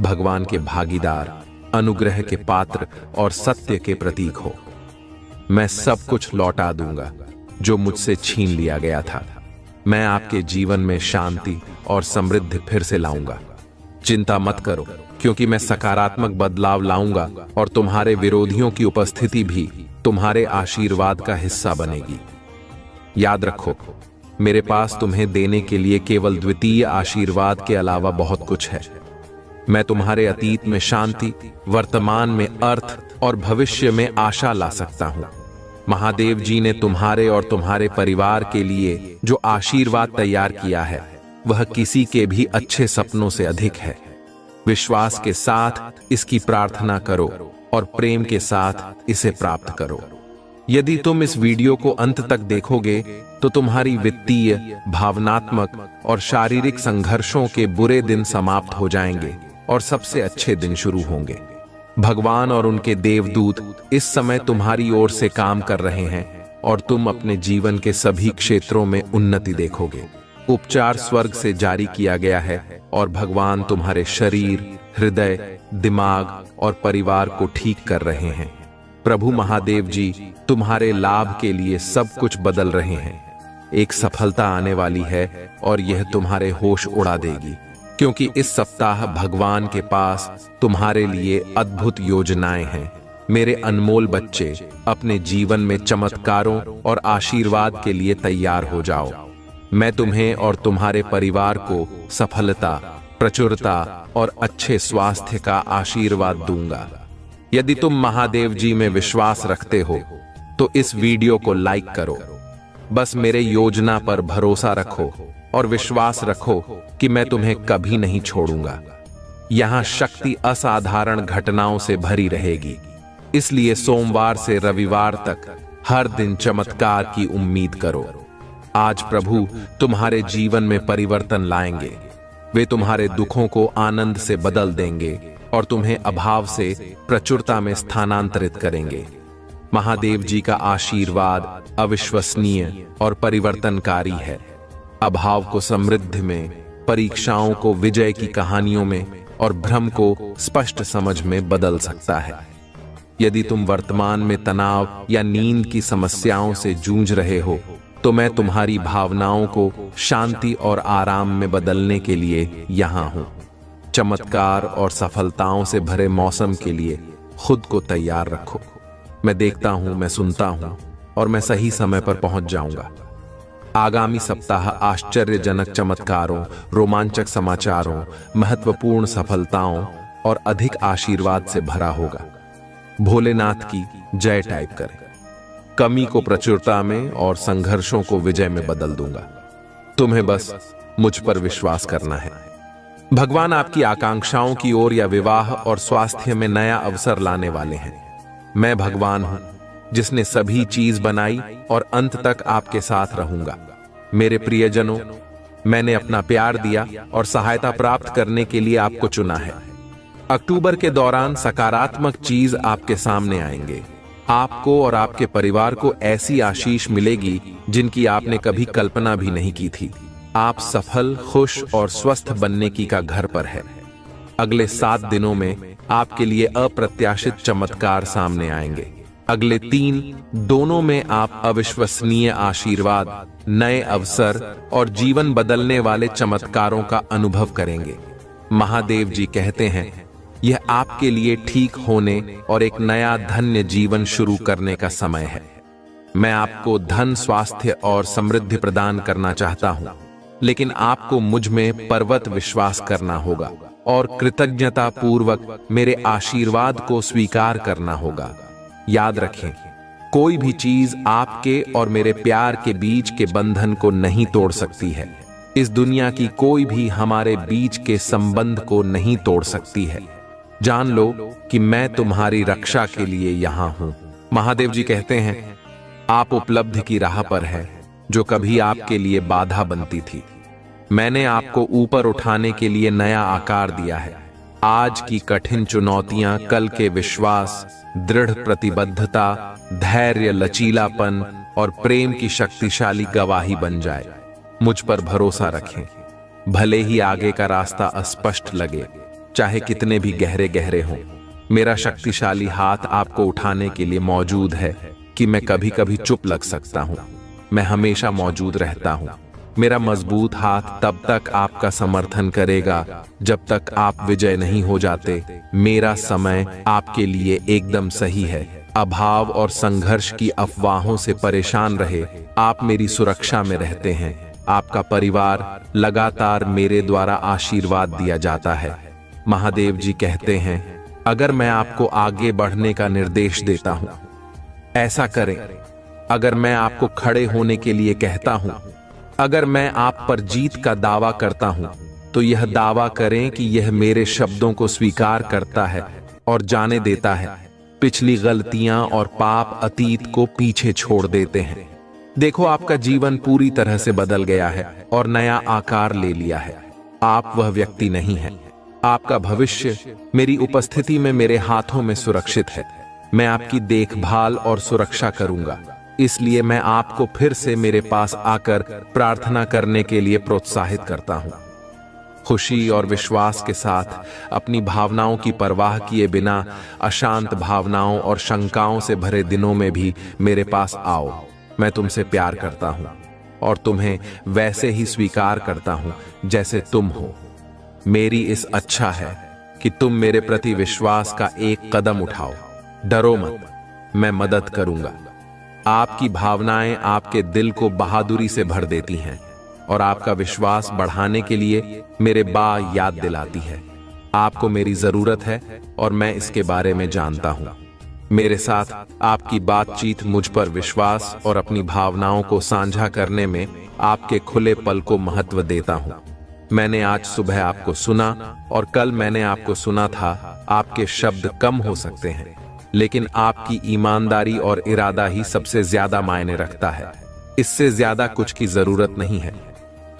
भगवान के भागीदार, अनुग्रह के पात्र और सत्य के प्रतीक हो। मैं सब कुछ लौटा दूंगा जो मुझसे छीन लिया गया था। मैं आपके जीवन में शांति और समृद्धि फिर से लाऊंगा। चिंता मत करो, क्योंकि मैं सकारात्मक बदलाव लाऊंगा और तुम्हारे विरोधियों की उपस्थिति भी तुम्हारे आशीर्वाद का हिस्सा बनेगी। याद रखो, मेरे पास तुम्हें देने के लिए केवल द्वितीय आशीर्वाद के अलावा बहुत कुछ है। मैं तुम्हारे अतीत में शांति, वर्तमान में अर्थ और भविष्य में आशा ला सकता हूं। महादेव जी ने तुम्हारे और तुम्हारे परिवार के लिए जो आशीर्वाद तैयार किया है, वह किसी के भी अच्छे सपनों से अधिक है। विश्वास के साथ इसकी प्रार्थना करो और प्रेम के साथ इसे प्राप्त करो। यदि तुम इस वीडियो को अंत तक देखोगे तो तुम्हारी वित्तीय, भावनात्मक और शारीरिक संघर्षों के बुरे दिन समाप्त हो जाएंगे और सबसे अच्छे दिन शुरू होंगे। भगवान और उनके देवदूत इस समय तुम्हारी ओर से काम कर रहे हैं और तुम अपने जीवन के सभी क्षेत्रों में उन्नति देखोगे। उपचार स्वर्ग से जारी किया गया है और भगवान तुम्हारे शरीर, हृदय, दिमाग और परिवार को ठीक कर रहे हैं। प्रभु महादेव जी तुम्हारे लाभ के लिए सब कुछ बदल रहे हैं। एक सफलता आने वाली है और यह तुम्हारे होश उड़ा देगी, क्योंकि इस सप्ताह भगवान के पास तुम्हारे लिए अद्भुत योजनाएं हैं। मेरे अनमोल बच्चे, अपने जीवन में चमत्कारों और आशीर्वाद के लिए तैयार हो जाओ। मैं तुम्हें और तुम्हारे परिवार को सफलता, प्रचुरता और अच्छे स्वास्थ्य का आशीर्वाद दूंगा। यदि तुम महादेव जी में विश्वास रखते हो तो इस वीडियो को लाइक करो। बस मेरे योजना पर भरोसा रखो और विश्वास रखो कि मैं तुम्हें कभी नहीं छोड़ूंगा। यहां शक्ति असाधारण घटनाओं से भरी रहेगी, इसलिए सोमवार से रविवार तक हर दिन चमत्कार की उम्मीद करो। आज प्रभु तुम्हारे जीवन में परिवर्तन लाएंगे। वे तुम्हारे दुखों को आनंद से बदल देंगे और तुम्हें अभाव से प्रचुरता में स्थानांतरित करेंगे। महादेव जी का आशीर्वाद अविश्वसनीय और परिवर्तनकारी है। अभाव को समृद्धि में, परीक्षाओं को विजय की कहानियों में और भ्रम को स्पष्ट समझ में बदल सकता है। यदि तुम वर्तमान में तनाव या नींद की समस्याओं से जूझ रहे हो तो मैं तुम्हारी भावनाओं को शांति और आराम में बदलने के लिए यहां हूं। चमत्कार और सफलताओं से भरे मौसम के लिए खुद को तैयार रखो। मैं देखता हूं, मैं सुनता हूं और मैं सही समय पर पहुंच जाऊंगा। आगामी सप्ताह आश्चर्यजनक चमत्कारों, रोमांचक समाचारों, महत्वपूर्ण सफलताओं और अधिक आशीर्वाद से भरा होगा। भोलेनाथ की जय टाइप करें। कमी को प्रचुरता में और संघर्षों को विजय में बदल दूंगा। तुम्हें बस मुझ पर विश्वास करना है। भगवान आपकी आकांक्षाओं की ओर या विवाह और स्वास्थ्य में नया अवसर लाने वाले हैं। मैं भगवान हूं जिसने सभी चीज बनाई और अंत तक आपके साथ रहूंगा। मेरे प्रियजनों, मैंने अपना प्यार दिया और सहायता प्राप्त करने के लिए आपको चुना है। अक्टूबर के दौरान सकारात्मक चीज आपके सामने आएंगे। आपको और आपके परिवार को ऐसी आशीष मिलेगी जिनकी आपने कभी कल्पना भी नहीं की थी। आप सफल, खुश और स्वस्थ बनने की का घर पर है। अगले 7 दिनों में आपके लिए अप्रत्याशित चमत्कार सामने आएंगे। अगले 3 दोनों में आप अविश्वसनीय आशीर्वाद, नए अवसर और जीवन बदलने वाले चमत्कारों का अनुभव करेंगे। महादेव जी कहते हैं, यह आपके लिए ठीक होने और एक नया धन्य जीवन शुरू करने का समय है। मैं आपको धन, स्वास्थ्य और समृद्धि प्रदान करना चाहता हूं, लेकिन आपको मुझ में पर्वत विश्वास करना होगा और कृतज्ञता पूर्वक मेरे आशीर्वाद को स्वीकार करना होगा। याद रखें, कोई भी चीज आपके और मेरे प्यार के बीच के बंधन को नहीं तोड़ सकती है। इस दुनिया की कोई भी हमारे बीच के संबंध को नहीं तोड़ सकती है। जान लो कि मैं तुम्हारी रक्षा के लिए यहां हूं। महादेव जी कहते हैं, आप उपलब्धि की राह पर है जो कभी आपके लिए बाधा बनती थी। मैंने आपको ऊपर उठाने के लिए नया आकार दिया है। आज की कठिन चुनौतियां कल के विश्वास, दृढ़ प्रतिबद्धता, धैर्य, लचीलापन और प्रेम की शक्तिशाली गवाही बन जाए। मुझ पर भरोसा रखें, भले ही आगे का रास्ता अस्पष्ट लगे, चाहे कितने भी गहरे गहरे हों। मेरा शक्तिशाली हाथ आपको उठाने के लिए मौजूद है कि मैं कभी कभी चुप लग सकता हूं। मैं हमेशा मौजूद रहता हूं। मेरा मजबूत हाथ तब तक आपका समर्थन करेगा जब तक आप विजय नहीं हो जाते। मेरा समय आपके लिए एकदम सही है। अभाव और संघर्ष की अफवाहों से परेशान रहे, आप मेरी सुरक्षा में रहते हैं। आपका परिवार लगातार मेरे द्वारा आशीर्वाद दिया जाता है। महादेव जी कहते हैं, अगर मैं आपको आगे बढ़ने का निर्देश देता हूं, ऐसा करें। अगर मैं आपको खड़े होने के लिए कहता हूं, अगर मैं आप पर जीत का दावा करता हूं, तो यह दावा करें कि यह मेरे शब्दों को स्वीकार करता है और जाने देता है। पिछली गलतियां और पाप अतीत को पीछे छोड़ देते हैं। देखो, आपका जीवन पूरी तरह से बदल गया है और नया आकार ले लिया है। आप वह व्यक्ति नहीं हैं। आपका भविष्य मेरी उपस्थिति में मेरे हाथों में सुरक्षित है। मैं आपकी देखभाल और सुरक्षा करूंगा। इसलिए मैं आपको फिर से मेरे पास आकर प्रार्थना करने के लिए प्रोत्साहित करता हूं। खुशी और विश्वास के साथ अपनी भावनाओं की परवाह किए बिना अशांत भावनाओं और शंकाओं से भरे दिनों में भी मेरे पास आओ। मैं तुमसे प्यार करता हूं और तुम्हें वैसे ही स्वीकार करता हूं जैसे तुम हो। मेरी इस अच्छा है कि तुम मेरे प्रति विश्वास का एक कदम उठाओ। डरो मत, मैं मदद करूंगा। आपकी भावनाएं आपके दिल को बहादुरी से भर देती हैं और आपका विश्वास बढ़ाने के लिए मेरे याद दिलाती है। आपको मेरी जरूरत है और मैं इसके बारे में जानता हूं। मेरे साथ आपकी बातचीत मुझ पर विश्वास और अपनी भावनाओं को साझा करने में आपके खुले पल को महत्व देता हूं। मैंने आज सुबह आपको सुना और कल मैंने आपको सुना था। आपके शब्द कम हो सकते हैं, लेकिन आपकी ईमानदारी और इरादा ही सबसे ज्यादा मायने रखता है। इससे ज्यादा कुछ की जरूरत नहीं है।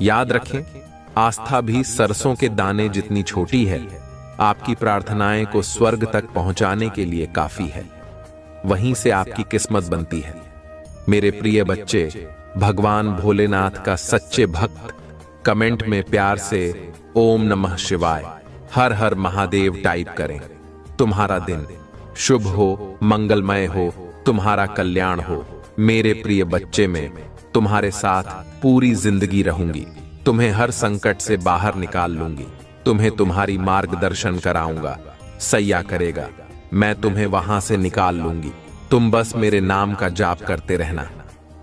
याद रखें, आस्था भी सरसों के दाने जितनी छोटी है। आपकी प्रार्थनाएं को स्वर्ग तक पहुंचाने के लिए काफी है। वहीं से आपकी किस्मत बनती है। मेरे प्रिय बच्चे, भगवान भोलेनाथ का सच्चे भक्त कमेंट में प्यार से ओम नमः शिवाय, हर हर महादेव टाइप करें। तुम्हारा दिन शुभ हो, मंगलमय हो, तुम्हारा कल्याण हो। मेरे प्रिय बच्चे, में तुम्हारे साथ पूरी जिंदगी रहूंगी। तुम्हें हर संकट से बाहर निकाल लूंगी। तुम्हें तुम्हारी मार्गदर्शन कराऊंगा। सैया करेगा, मैं तुम्हें वहां से निकाल लूंगी। तुम बस मेरे नाम का जाप करते रहना।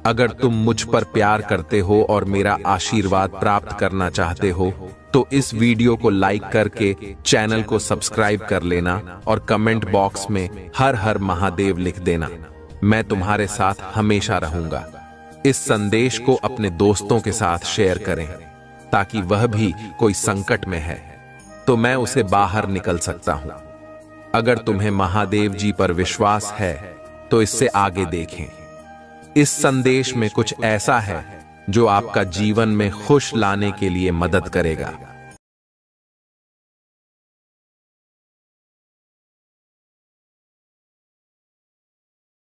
अगर तुम मुझ पर प्यार करते हो और मेरा आशीर्वाद प्राप्त करना चाहते हो तो इस वीडियो को लाइक करके चैनल को सब्सक्राइब कर लेना और कमेंट बॉक्स में हर हर महादेव लिख देना। मैं तुम्हारे साथ हमेशा रहूंगा। इस संदेश को अपने दोस्तों के साथ शेयर करें ताकि वह भी कोई संकट में है तो मैं उसे बाहर निकल सकता हूं। अगर तुम्हें महादेव जी पर विश्वास है तो इससे आगे देखें। इस संदेश में कुछ ऐसा है जो आपका जीवन में खुश लाने के लिए मदद करेगा।